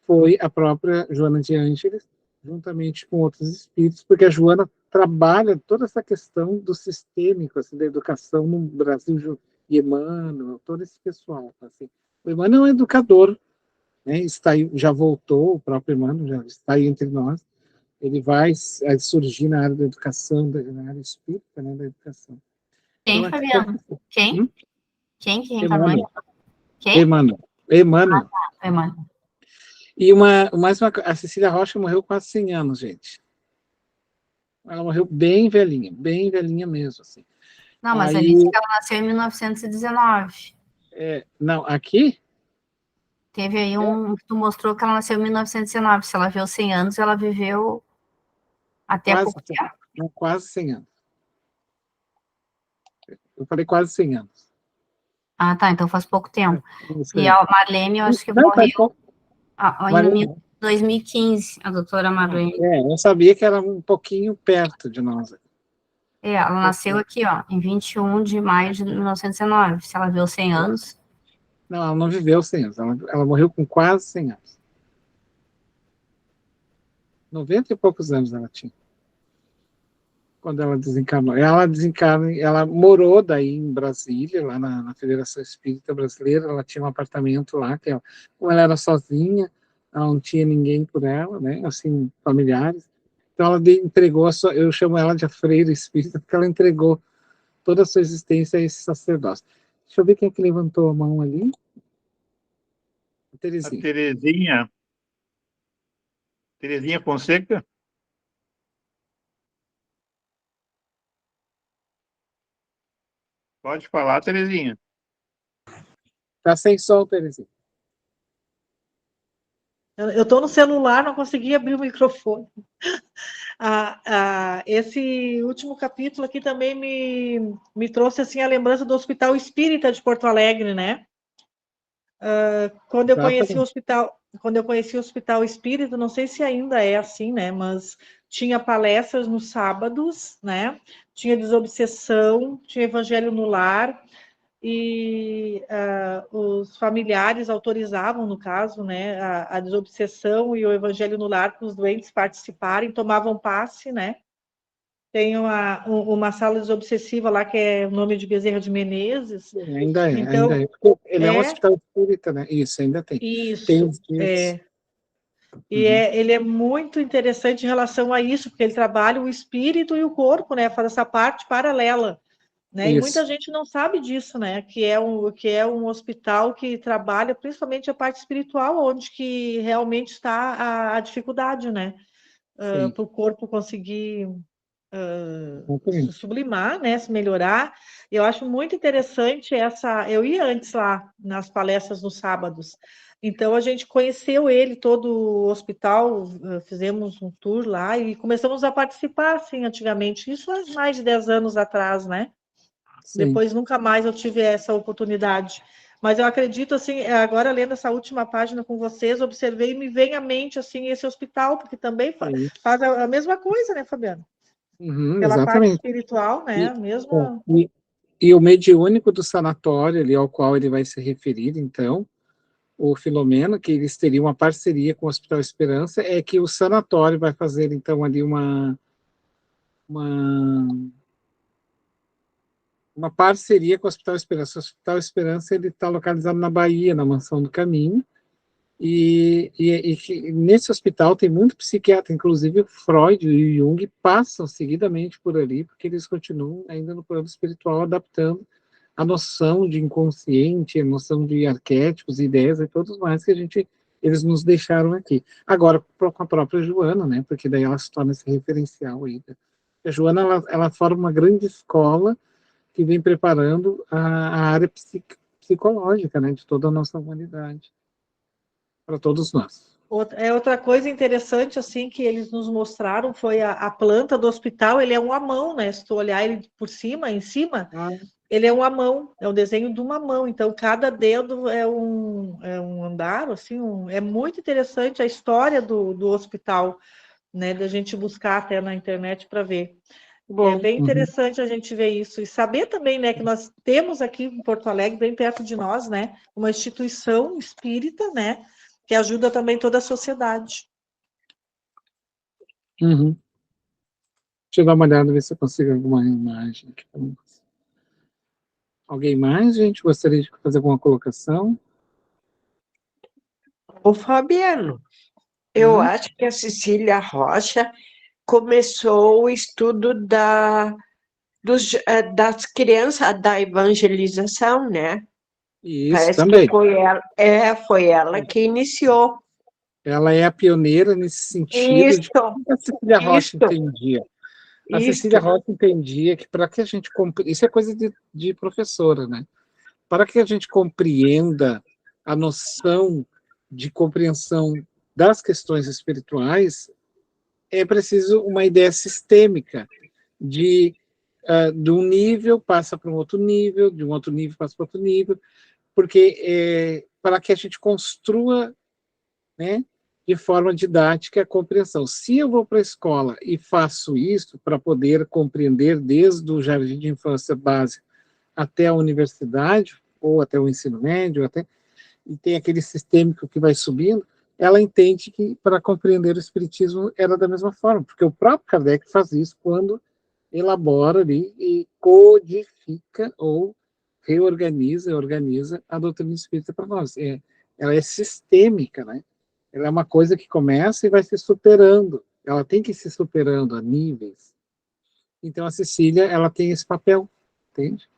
foi a própria Joana de Ângeles, juntamente com outros espíritos, porque a Joana trabalha toda essa questão do sistêmico, assim, da educação no Brasil, e Emmanuel, todo esse pessoal. Assim. O Emmanuel é um educador, né, está aí, já voltou, o próprio Emmanuel já está aí entre nós, ele vai surgir na área da educação, na área espírita, né, da educação. Quem, Então, Fabiano? Quem? Quem que reencarnou? Emmanuel. Quem? Emmanuel. Emmanuel. E a Cecília Rocha morreu quase 100 anos, gente. Ela morreu bem velhinha mesmo, assim. Não, mas ali diz que ela nasceu em 1919. Não, aqui? Teve aí que tu mostrou que ela nasceu em 1919. Se ela viveu 100 anos, ela viveu até pouco tempo. Não, quase 100 anos. Eu falei quase 100 anos. Ah, tá, então faz pouco tempo. E a Marlene, eu acho que morreu em 2015, a doutora Marlene. Eu sabia que era um pouquinho perto de nós. Ela nasceu aqui, em 21 de maio de 1919. Se ela viveu 100 anos... Não, ela não viveu 100 anos. Ela morreu com quase 100 anos. 90 e poucos anos ela tinha. Quando ela desencarnou. Ela morou daí em Brasília, lá na Federação Espírita Brasileira. Ela tinha um apartamento lá, como ela era sozinha, ela não tinha ninguém por ela, né? Assim, familiares. Então ela entregou, eu chamo ela de a freira espírita, porque ela entregou toda a sua existência a esse sacerdócio. Deixa eu ver quem é que levantou a mão ali. A Terezinha. Terezinha Fonseca? Pode falar, Terezinha. Está sem som, Terezinha. Eu estou no celular, não consegui abrir o microfone. Esse último capítulo aqui também me trouxe assim, a lembrança do Hospital Espírita de Porto Alegre, né? Quando eu conheci o Hospital Espírita, não sei se ainda é assim, né? Mas tinha palestras nos sábados, né? Tinha desobsessão, tinha Evangelho no Lar, e os familiares autorizavam, no caso, né, a desobsessão e o Evangelho no Lar para os doentes participarem, tomavam passe, né? Tem uma sala desobsessiva lá, que é o nome de Bezerra de Menezes. Ainda é, então, ainda é. Ele é um hospital espírita, né? Isso, ainda tem. Isso, tem ele é muito interessante em relação a isso, porque ele trabalha o espírito e o corpo, né? Faz essa parte paralela. Né? E muita gente não sabe disso, né? Que é um hospital que trabalha principalmente a parte espiritual, onde que realmente está a dificuldade, né? Para o corpo conseguir se sublimar, né? Se melhorar. Eu acho muito interessante eu ia antes lá nas palestras nos sábados. Então a gente conheceu ele, todo o hospital, fizemos um tour lá e começamos a participar, assim, antigamente. Isso há mais de 10 anos atrás, né? Sim. Depois nunca mais eu tive essa oportunidade. Mas eu acredito, assim, agora lendo essa última página com vocês, observei e me vem à mente, assim, esse hospital, porque também faz a mesma coisa, né, Fabiano? Pela exatamente. parte espiritual, né? E o mediúnico do sanatório ali ao qual ele vai se referir, então, o Filomeno, que eles teriam uma parceria com o Hospital Esperança, é que o sanatório vai fazer, então, ali uma parceria com o Hospital Esperança. O Hospital Esperança está localizado na Bahia, na Mansão do Caminho, e nesse hospital tem muito psiquiatra, inclusive o Freud e o Jung passam seguidamente por ali, porque eles continuam ainda no plano espiritual adaptando a noção de inconsciente, a noção de arquétipos, ideias e todos mais que eles nos deixaram aqui. Agora, com a própria Joana, né, porque daí ela se torna esse referencial aí. A Joana, ela forma uma grande escola que vem preparando a área psicológica, né, de toda a nossa humanidade, para todos nós. Outra coisa interessante, assim, que eles nos mostraram foi a planta do hospital. Ele é uma mão, né? Se tu olhar ele por cima, em cima, ele é uma mão, é o desenho de uma mão. Então, cada dedo é um andar, assim, é muito interessante a história do hospital, né? Da gente buscar até na internet para ver. Bom, é bem interessante a gente ver isso. E saber também, né, que nós temos aqui em Porto Alegre, bem perto de nós, né, uma instituição espírita, né, que ajuda também toda a sociedade. Deixa eu dar uma olhada, ver se eu consigo alguma imagem aqui. Alguém mais, gente? Gostaria de fazer alguma colocação? Ô, Fabiano, eu acho que a Cecília Rocha começou o estudo das crianças, da evangelização, né? Isso, Parece também. que foi ela que iniciou. Ela é a pioneira nesse sentido de que a Cecília Rocha entendia. A Cecília Rocha entendia que para que a gente isso é coisa de professora, né? Para que a gente compreenda a noção de compreensão das questões espirituais, é preciso uma ideia sistêmica de um nível passa para um outro nível, de um outro nível passa para outro nível, porque para que a gente construa, né, de forma didática a compreensão. Se eu vou para a escola e faço isso para poder compreender desde o jardim de infância básica até a universidade, ou até o ensino médio, e tem aquele sistêmico que vai subindo, ela entende que para compreender o espiritismo era da mesma forma, porque o próprio Kardec faz isso quando elabora ali e codifica ou organiza a doutrina espírita para nós. Ela é sistêmica, né? Ela é uma coisa que começa e vai se superando. Ela tem que ir se superando a níveis. Então, a Cecília, ela tem esse papel, entende?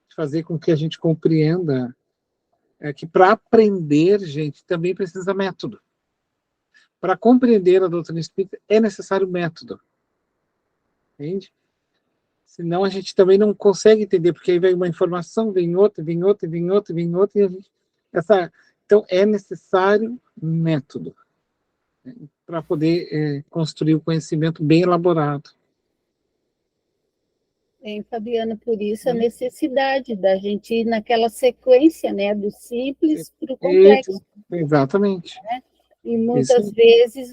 De fazer com que a gente compreenda que para aprender, gente, também precisa método. Para compreender a doutrina espírita é necessário método. Entende? Senão a gente também não consegue entender, porque aí vem uma informação, vem outra, vem outra, vem outra, vem outra, e a gente, então é necessário método, né, para poder construir o conhecimento bem elaborado. Fabiana, por isso a necessidade da gente ir naquela sequência, né, do simples para o complexo. Exatamente. Né? E muitas vezes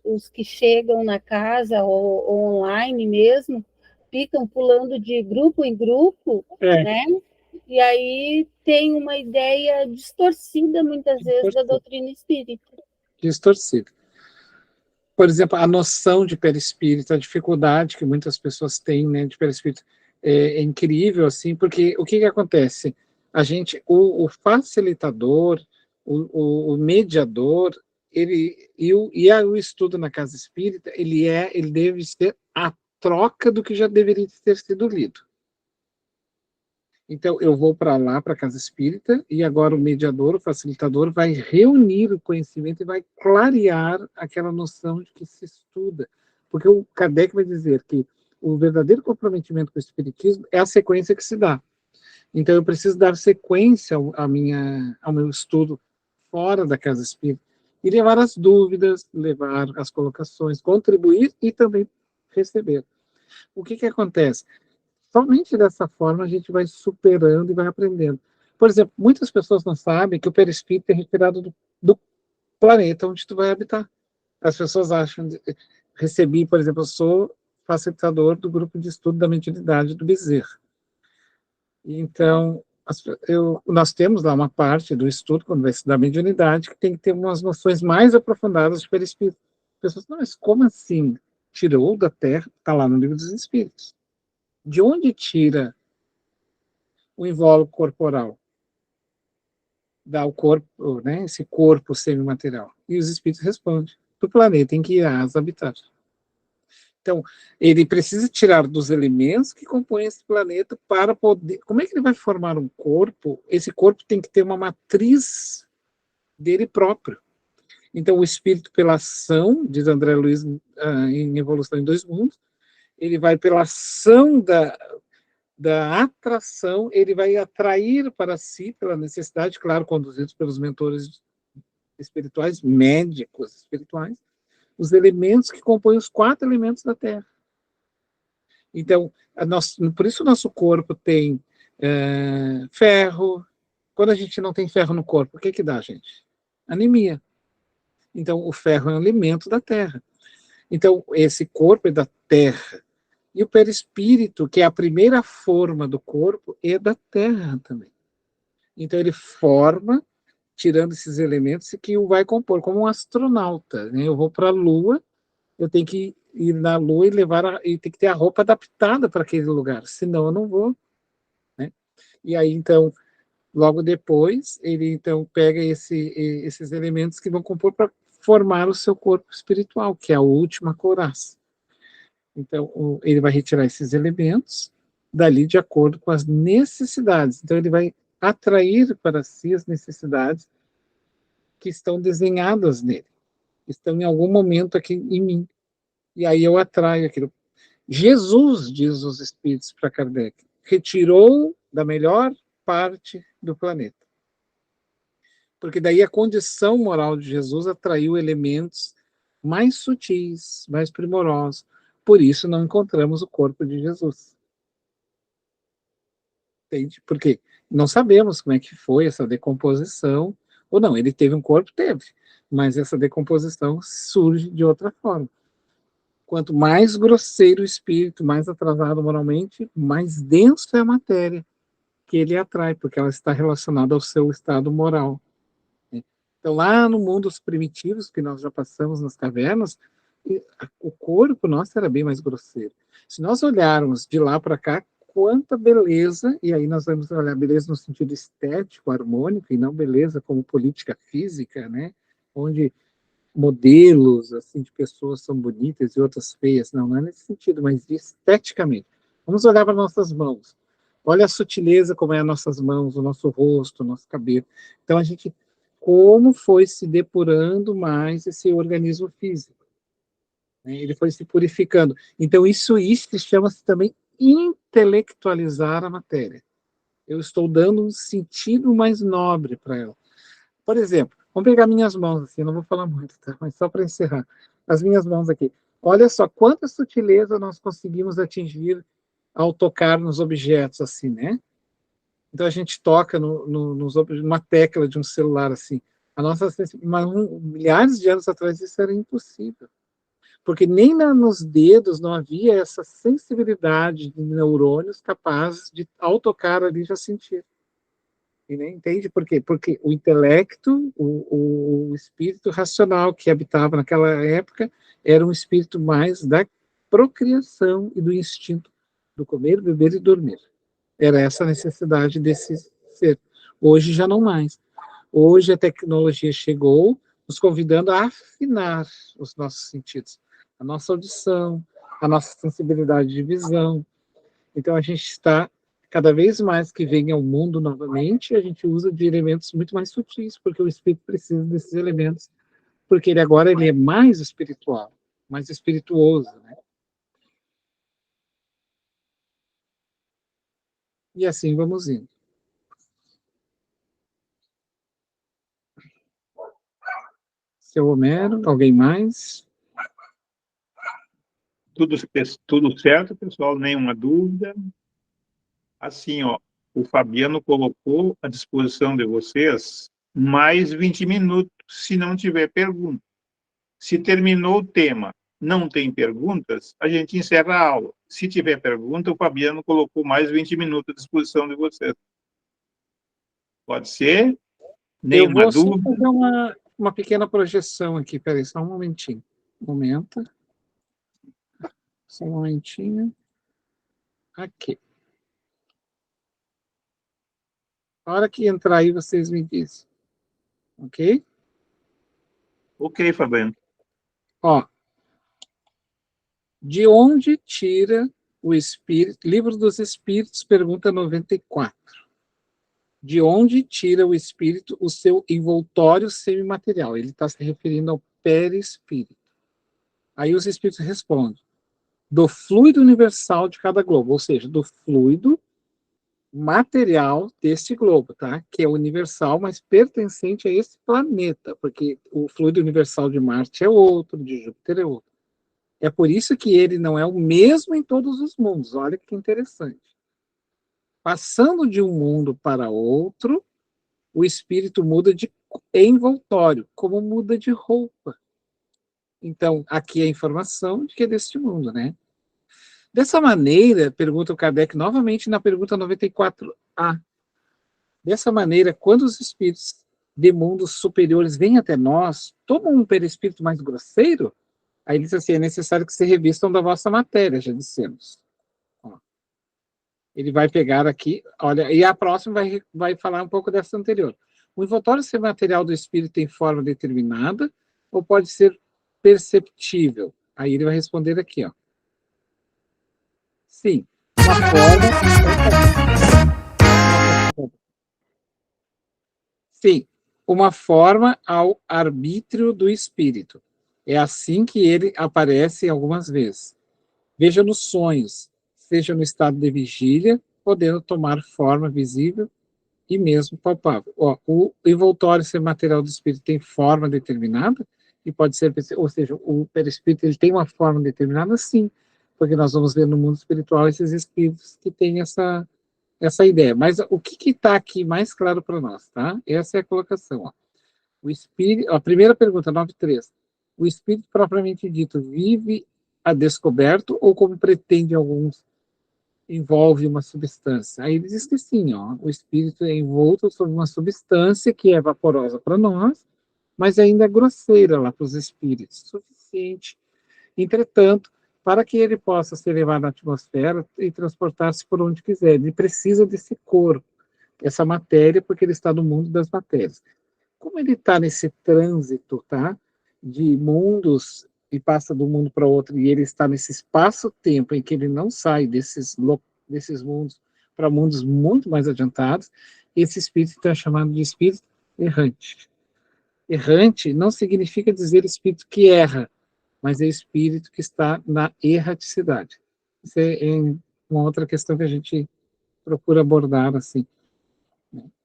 os que chegam na casa ou online mesmo, ficam pulando de grupo em grupo, né? E aí tem uma ideia distorcida, muitas vezes, da doutrina espírita. Distorcida. Por exemplo, a noção de perispírito, a dificuldade que muitas pessoas têm, né, de perispírito, é incrível, assim, porque o que acontece? O facilitador, o mediador, o estudo na casa espírita, ele deve ser a troca do que já deveria ter sido lido. Então, eu vou para lá, para a casa espírita, e agora o mediador, o facilitador, vai reunir o conhecimento e vai clarear aquela noção de que se estuda. Porque o Kardec vai dizer que o verdadeiro comprometimento com o espiritismo é a sequência que se dá. Então, eu preciso dar sequência ao meu estudo fora da casa espírita, e levar as dúvidas, levar as colocações, contribuir e também receber. O que acontece? Somente dessa forma a gente vai superando e vai aprendendo. Por exemplo, muitas pessoas não sabem que o perispírito é retirado do planeta onde tu vai habitar. As pessoas acham... Recebi, por exemplo, eu sou facilitador do grupo de estudo da mediunidade do Bezerra. Então, nós temos lá uma parte do estudo, quando vai estudar mediunidade, que tem que ter umas noções mais aprofundadas de perispírito. As pessoas, não, mas como assim? Tirou da Terra, está lá no Livro dos Espíritos. De onde tira o invólucro corporal? Dá o corpo, né, esse corpo semimaterial. E os espíritos respondem, do planeta em que irás habitar. Então, ele precisa tirar dos elementos que compõem esse planeta para poder... Como é que ele vai formar um corpo? Esse corpo tem que ter uma matriz dele próprio. Então, o espírito, pela ação, diz André Luiz em Evolução em Dois Mundos, ele vai pela ação da atração, ele vai atrair para si, pela necessidade, claro, conduzidos pelos mentores espirituais, médicos espirituais, os elementos que compõem os 4 elementos da Terra. Então, por isso o nosso corpo tem ferro. Quando a gente não tem ferro no corpo, o que dá, gente? Anemia. Então, o ferro é um elemento da Terra. Então, esse corpo é da Terra. E o perispírito, que é a primeira forma do corpo, é da Terra também. Então, ele forma, tirando esses elementos, que o vai compor, como um astronauta. Né? Eu vou para a Lua, eu tenho que ir na Lua e e tem que ter a roupa adaptada para aquele lugar, senão eu não vou. Né? E aí, então, logo depois, ele então pega esses elementos que vão compor para formar o seu corpo espiritual, que é a última couraça. Então, ele vai retirar esses elementos dali de acordo com as necessidades. Então, ele vai atrair para si as necessidades que estão desenhadas nele, estão em algum momento aqui em mim. E aí eu atraio aquilo. Jesus, diz os espíritos para Kardec, retirou da melhor parte do planeta. Porque daí a condição moral de Jesus atraiu elementos mais sutis, mais primorosos. Por isso não encontramos o corpo de Jesus. Entende? Porque não sabemos como é que foi essa decomposição, ou não, ele teve um corpo? Teve, mas essa decomposição surge de outra forma. Quanto mais grosseiro o espírito, mais atrasado moralmente, mais denso é a matéria que ele atrai, porque ela está relacionada ao seu estado moral. Então, lá no mundo dos primitivos, que nós já passamos nas cavernas, o corpo nosso era bem mais grosseiro. Se nós olharmos de lá para cá, quanta beleza, e aí nós vamos olhar beleza no sentido estético, harmônico, e não beleza como política física, né? Onde modelos assim de pessoas são bonitas e outras feias. Não é nesse sentido, mas esteticamente. Vamos olhar para nossas mãos. Olha a sutileza como é as nossas mãos, o nosso rosto, o nosso cabelo. Então, a gente, como foi se depurando mais esse organismo físico. Ele foi se purificando. Então, isso chama-se também intelectualizar a matéria. Eu estou dando um sentido mais nobre para ela. Por exemplo, vamos pegar minhas mãos, assim, não vou falar muito, tá? Mas só para encerrar. As minhas mãos aqui. Olha só quanta sutileza nós conseguimos atingir ao tocar nos objetos, assim, né? Então, a gente toca numa tecla de um celular, assim. Milhares de anos atrás, isso era impossível. Porque nem nos dedos não havia essa sensibilidade de neurônios capazes de, ao tocar ali, já sentir. E nem entende por quê? Porque o intelecto, o espírito racional que habitava naquela época, era um espírito mais da procriação e do instinto do comer, beber e dormir. Era essa a necessidade desse ser. Hoje já não mais. Hoje a tecnologia chegou, nos convidando a afinar os nossos sentidos. A nossa audição, a nossa sensibilidade de visão. Então, a gente está, cada vez mais que vem ao mundo novamente, a gente usa de elementos muito mais sutis, porque o espírito precisa desses elementos, porque ele agora é mais espiritual, mais espirituoso, né? E assim vamos indo. Seu Homero, alguém mais? Tudo certo, pessoal, nenhuma dúvida. Assim, ó, o Fabiano colocou à disposição de vocês mais 20 minutos, se não tiver pergunta. Se terminou o tema, não tem perguntas, a gente encerra a aula. Se tiver pergunta, o Fabiano colocou mais 20 minutos à disposição de vocês. Pode ser? Nenhuma Eu vou dúvida? só fazer uma pequena projeção aqui, peraí, só um momentinho. Momento. Só um momentinho. Aqui. A hora que entrar aí, vocês me dizem. Ok? Ok, Fabiano. Ó. De onde tira o espírito? Livro dos Espíritos, pergunta 94. De onde tira o espírito o seu envoltório semimaterial? Ele está se referindo ao perispírito. Aí os espíritos respondem: do fluido universal de cada globo, ou seja, do fluido material deste globo, tá? Que é universal, mas pertencente a esse planeta, porque o fluido universal de Marte é outro, de Júpiter é outro. É por isso que ele não é o mesmo em todos os mundos. Olha que interessante. Passando de um mundo para outro, o espírito muda de envoltório, como muda de roupa. Então, aqui é a informação de que é deste mundo, né? Dessa maneira, pergunta o Kardec novamente na pergunta 94A. Dessa maneira, quando os espíritos de mundos superiores vêm até nós, tomam um perispírito mais grosseiro? Aí ele diz assim, é necessário que se revistam da vossa matéria, já dissemos. Ó. Ele vai pegar aqui, olha, e a próxima vai falar um pouco dessa anterior. O envoltório ser material do espírito tem forma determinada ou pode ser perceptível? Aí ele vai responder aqui, ó. Sim, uma forma... Sim, uma forma ao arbítrio do espírito. É assim que ele aparece algumas vezes. Veja nos sonhos, seja no estado de vigília, podendo tomar forma visível e mesmo palpável. Ó, o envoltório ser material do espírito tem forma determinada e pode ser, ou seja, o perispírito ele tem uma forma determinada, sim, porque nós vamos ver no mundo espiritual esses espíritos que têm essa ideia. Mas o que está aqui mais claro para nós, tá? Essa é a colocação, ó. O espírito, a primeira pergunta, 93. O espírito propriamente dito vive a descoberto ou como pretende alguns envolve uma substância? Aí ele diz que sim, ó, o espírito é envolto sob uma substância que é vaporosa para nós, mas ainda é grosseira lá para os espíritos, suficiente. Entretanto, para que ele possa ser levado à atmosfera e transportar-se por onde quiser, ele precisa desse corpo, essa matéria, porque ele está no mundo das matérias. Como ele está nesse trânsito, tá, de mundos e passa de um mundo para outro, e ele está nesse espaço-tempo em que ele não sai desses mundos para mundos muito mais adiantados, esse espírito está chamado de espírito errante. Errante não significa dizer espírito que erra, mas é espírito que está na erraticidade. Isso é uma outra questão que a gente procura abordar assim.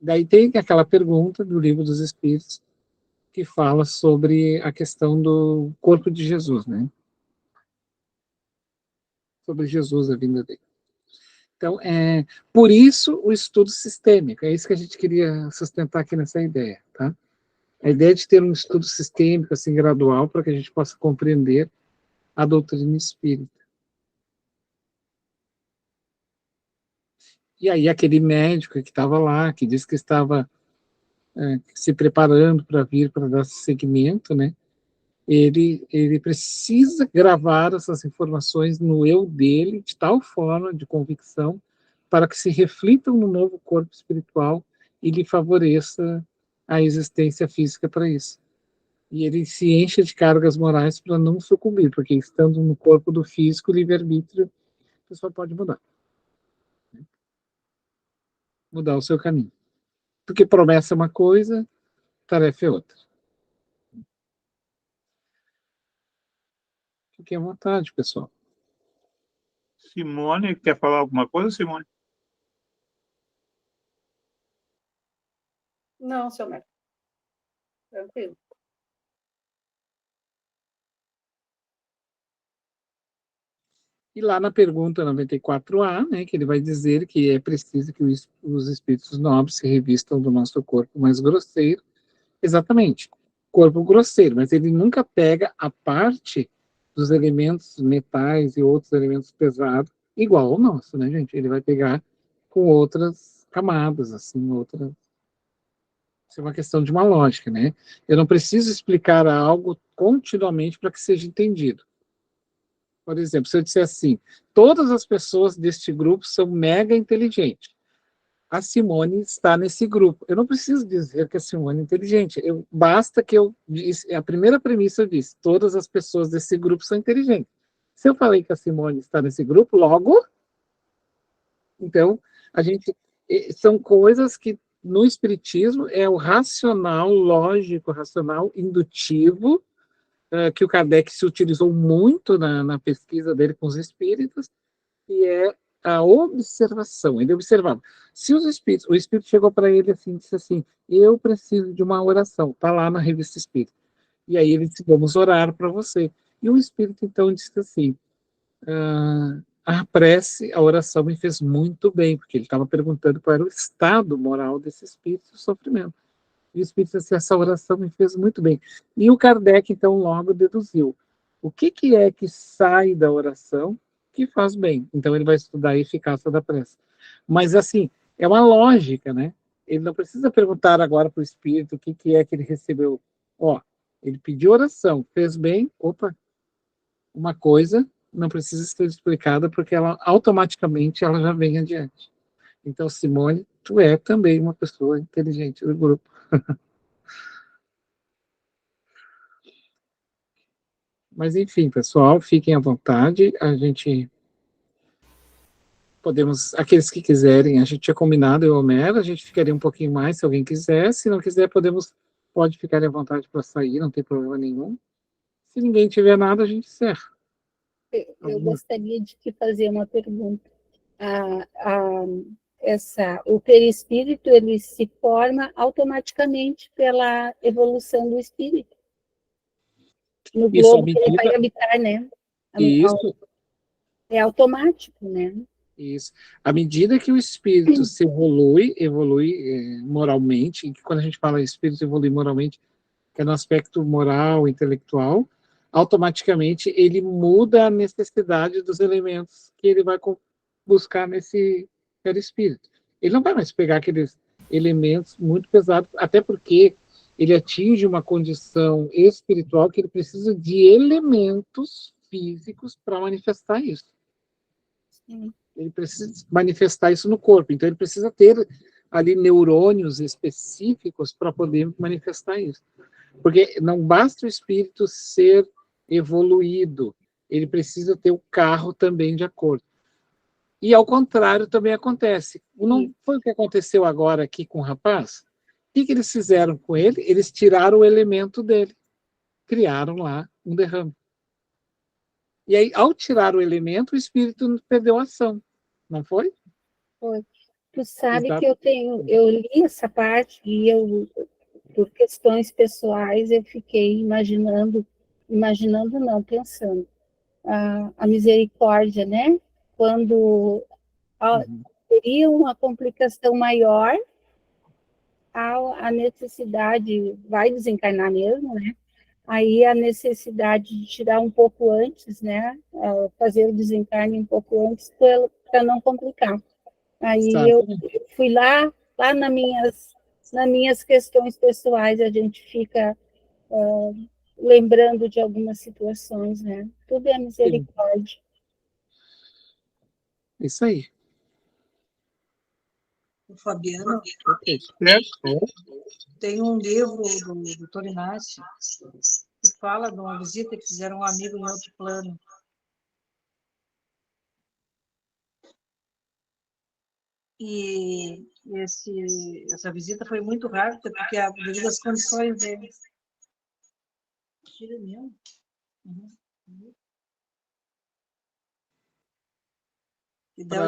Daí tem aquela pergunta do Livro dos Espíritos que fala sobre a questão do corpo de Jesus, né? Sobre Jesus, a vinda dele. Então, por isso o estudo sistêmico, é isso que a gente queria sustentar aqui nessa ideia, tá? A ideia de ter um estudo sistêmico, assim, gradual, para que a gente possa compreender a doutrina espírita. E aí aquele médico que estava lá, que disse que estava se preparando para vir para dar seguimento, né? Ele precisa gravar essas informações no eu dele, de tal forma, de convicção, para que se reflitam no novo corpo espiritual e lhe favoreça a existência física para isso. E ele se enche de cargas morais para não sucumbir, porque estando no corpo do físico, o livre-arbítrio, a pessoa pode mudar. Mudar o seu caminho. Porque promessa é uma coisa, tarefa é outra. Fiquem à vontade, pessoal. Simone, quer falar alguma coisa, Simone? Não, seu médico. Tranquilo. E lá na pergunta 94A, né, que ele vai dizer que é preciso que os espíritos nobres se revistam do nosso corpo mais grosseiro. Exatamente, corpo grosseiro, mas ele nunca pega a parte dos elementos metais e outros elementos pesados igual ao nosso, né, gente? Ele vai pegar com outras camadas, assim, outras... Isso é uma questão de uma lógica, né? Eu não preciso explicar algo continuamente para que seja entendido. Por exemplo, se eu disser assim, todas as pessoas deste grupo são mega inteligentes. A Simone está nesse grupo. Eu não preciso dizer que a Simone é inteligente. Basta que eu disse, a primeira premissa eu disse, todas as pessoas desse grupo são inteligentes. Se eu falei que a Simone está nesse grupo, logo, então, são coisas que no espiritismo é o racional, lógico, racional, indutivo, que o Kardec se utilizou muito na pesquisa dele com os espíritos, e é a observação, ele observava. Se os espíritos, o espírito chegou para ele assim, disse assim, eu preciso de uma oração, está lá na revista Espírita. E aí ele disse, vamos orar para você. E o espírito então disse assim, a prece, a oração me fez muito bem, porque ele estava perguntando qual era o estado moral desse espírito de sofrimento. E o espírito disse, essa oração me fez muito bem. E o Kardec então logo deduziu, o que é que sai da oração que faz bem? Então ele vai estudar a eficácia da prece. Mas assim, é uma lógica, né? Ele não precisa perguntar agora para o espírito o que é que ele recebeu. Ó, ele pediu oração, fez bem, opa, uma coisa não precisa ser explicada porque ela automaticamente ela já vem adiante. Então, Simone, tu é também uma pessoa inteligente do grupo. Mas enfim, pessoal, fiquem à vontade. A gente podemos, aqueles que quiserem, a gente tinha combinado, eu e o Homero, a gente ficaria um pouquinho mais se alguém quiser. Se não quiser, pode ficar à vontade para sair, não tem problema nenhum. Se ninguém tiver nada, a gente encerra. Eu gostaria de te fazer uma pergunta. O perispírito, ele se forma automaticamente pela evolução do espírito. No globo que ele vai habitar, né? Isso. É automático, né? Isso. À medida que o espírito se evolui moralmente, e quando a gente fala espírito evolui moralmente, que é no aspecto moral, intelectual, automaticamente ele muda a necessidade dos elementos que ele vai buscar nesse perispírito. Ele não vai mais pegar aqueles elementos muito pesados, até porque ele atinge uma condição espiritual que ele precisa de elementos físicos para manifestar isso. Sim. Ele precisa manifestar isso no corpo, então ele precisa ter ali neurônios específicos para poder manifestar isso. Porque não basta o espírito ser evoluído, ele precisa ter o carro também de acordo. E ao contrário também acontece. Não foi o que aconteceu agora aqui com o rapaz? O que eles fizeram com ele? Eles tiraram o elemento dele, criaram lá um derrame. E aí, ao tirar o elemento, o espírito perdeu a ação, não foi? Foi. Tu sabe que eu li essa parte e por questões pessoais, eu fiquei pensando. A misericórdia, né? Quando teria uma complicação maior, a necessidade, vai desencarnar mesmo, né? Aí a necessidade de tirar um pouco antes, né? Fazer o desencarne um pouco antes para não complicar. Aí eu fui lá nas minhas questões pessoais, a gente fica lembrando de algumas situações, né? Tudo é misericórdia. Isso aí. O Fabiano, tem um livro do Doutor Inácio que fala de uma visita que fizeram um amigo em outro plano. E essa visita foi muito rápida, porque devido às condições dele. Tira mesmo. E deu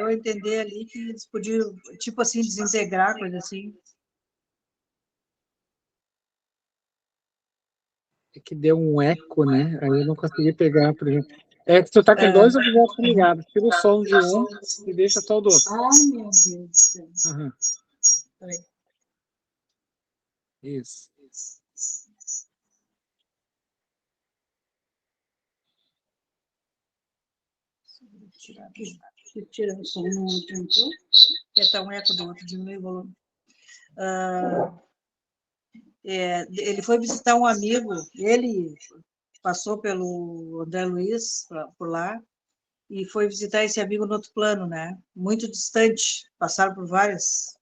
a entender ali que eles podiam, tipo assim, desintegrar, coisa assim. É que deu um eco, né? Aí eu não consegui pegar, por exemplo. É que tu tá com dois objetos ligados. Tira o som de um e deixa só o do outro. Ai, meu Deus do céu. Peraí. Isso. Tirar aqui. Tira o som no outro, então. Que tá um eco do outro, diminui o volume. Ele foi visitar um amigo, ele passou pelo André Luiz, por lá, e foi visitar esse amigo no outro plano, né? Muito distante, passaram por várias.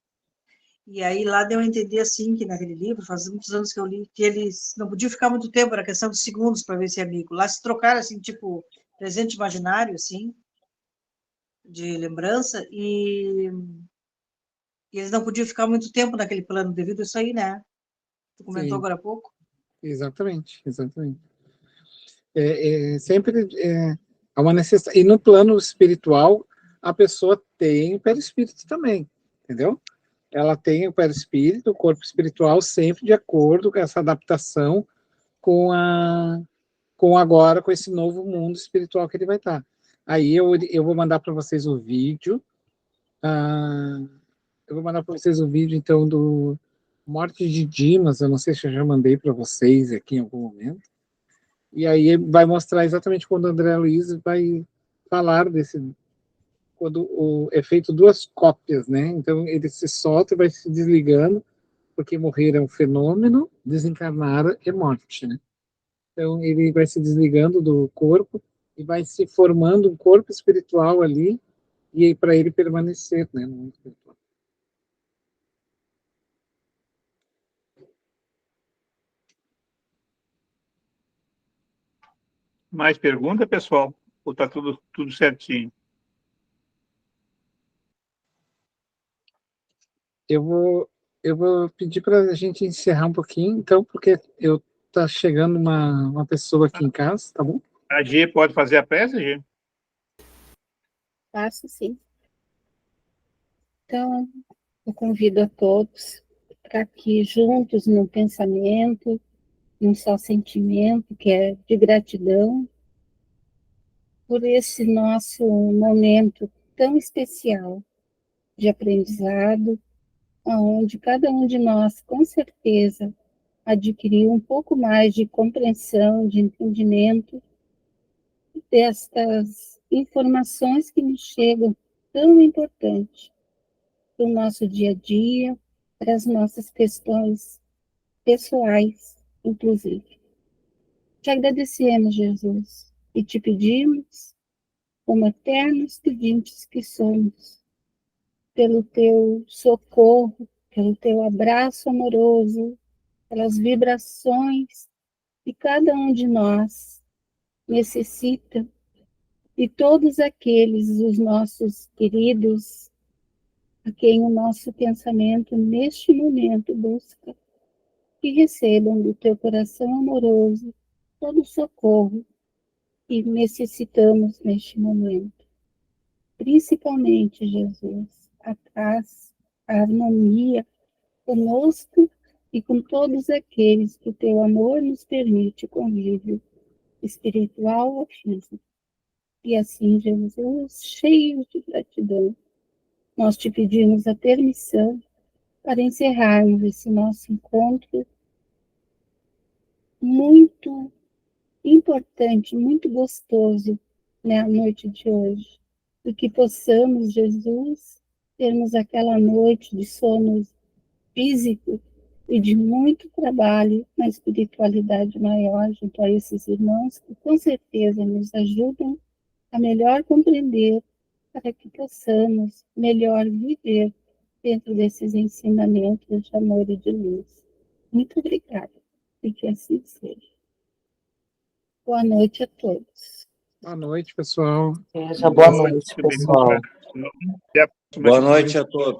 E aí lá deu a entender, assim, que naquele livro, faz muitos anos que eu li, que eles não podiam ficar muito tempo, era questão de segundos para ver esse amigo. Lá se trocaram, assim, tipo, presente imaginário, assim, de lembrança, e eles não podiam ficar muito tempo naquele plano, devido a isso aí, né? Tu comentou agora há pouco? Exatamente. Sempre Há uma necessidade. E no plano espiritual, a pessoa tem o perispírito também, entendeu? Ela tem o perispírito, o corpo espiritual, sempre de acordo com essa adaptação com agora, com esse novo mundo espiritual que ele vai estar. Aí eu vou mandar para vocês o vídeo. Eu vou mandar para vocês o vídeo, então, do Morte de Dimas. Eu não sei se eu já mandei para vocês aqui em algum momento. E aí vai mostrar exatamente quando o André Luiz vai falar desse... quando é feito duas cópias, né? Então ele se solta e vai se desligando, porque morrer é um fenômeno, desencarnar é morte, né? Então ele vai se desligando do corpo e vai se formando um corpo espiritual ali, e para ele permanecer, né, no mundo espiritual. Mais pergunta, pessoal? Ou está tudo certinho? Eu vou pedir para a gente encerrar um pouquinho, então, porque tá chegando uma pessoa aqui em casa, tá bom? A G pode fazer a prece, G? Faço sim. Então, eu convido a todos para que juntos, num pensamento, num só sentimento, que é de gratidão, por esse nosso momento tão especial de aprendizado, onde cada um de nós, com certeza, adquiriu um pouco mais de compreensão, de entendimento destas informações que nos chegam tão importantes para o nosso dia a dia, para as nossas questões pessoais, inclusive. Te agradecemos, Jesus, e te pedimos, como eternos pedintes que somos, pelo teu socorro, pelo teu abraço amoroso, pelas vibrações que cada um de nós necessita, e todos aqueles, os nossos queridos, a quem o nosso pensamento neste momento busca, que recebam do teu coração amoroso todo o socorro que necessitamos neste momento. Principalmente, Jesus, a paz, a harmonia conosco e com todos aqueles que o teu amor nos permite convívio espiritual ou físico. E assim, Jesus, cheios de gratidão, nós te pedimos a permissão para encerrarmos esse nosso encontro muito importante, muito gostoso, na noite de hoje. E que possamos, Jesus, termos aquela noite de sono físico e de muito trabalho na espiritualidade maior junto a esses irmãos que com certeza nos ajudam a melhor compreender, para que possamos melhor viver dentro desses ensinamentos de amor e de luz. Muito obrigada, e que assim seja. Boa noite a todos. Boa noite, pessoal. Boa noite, pessoal. Até a próxima. Boa noite a todos.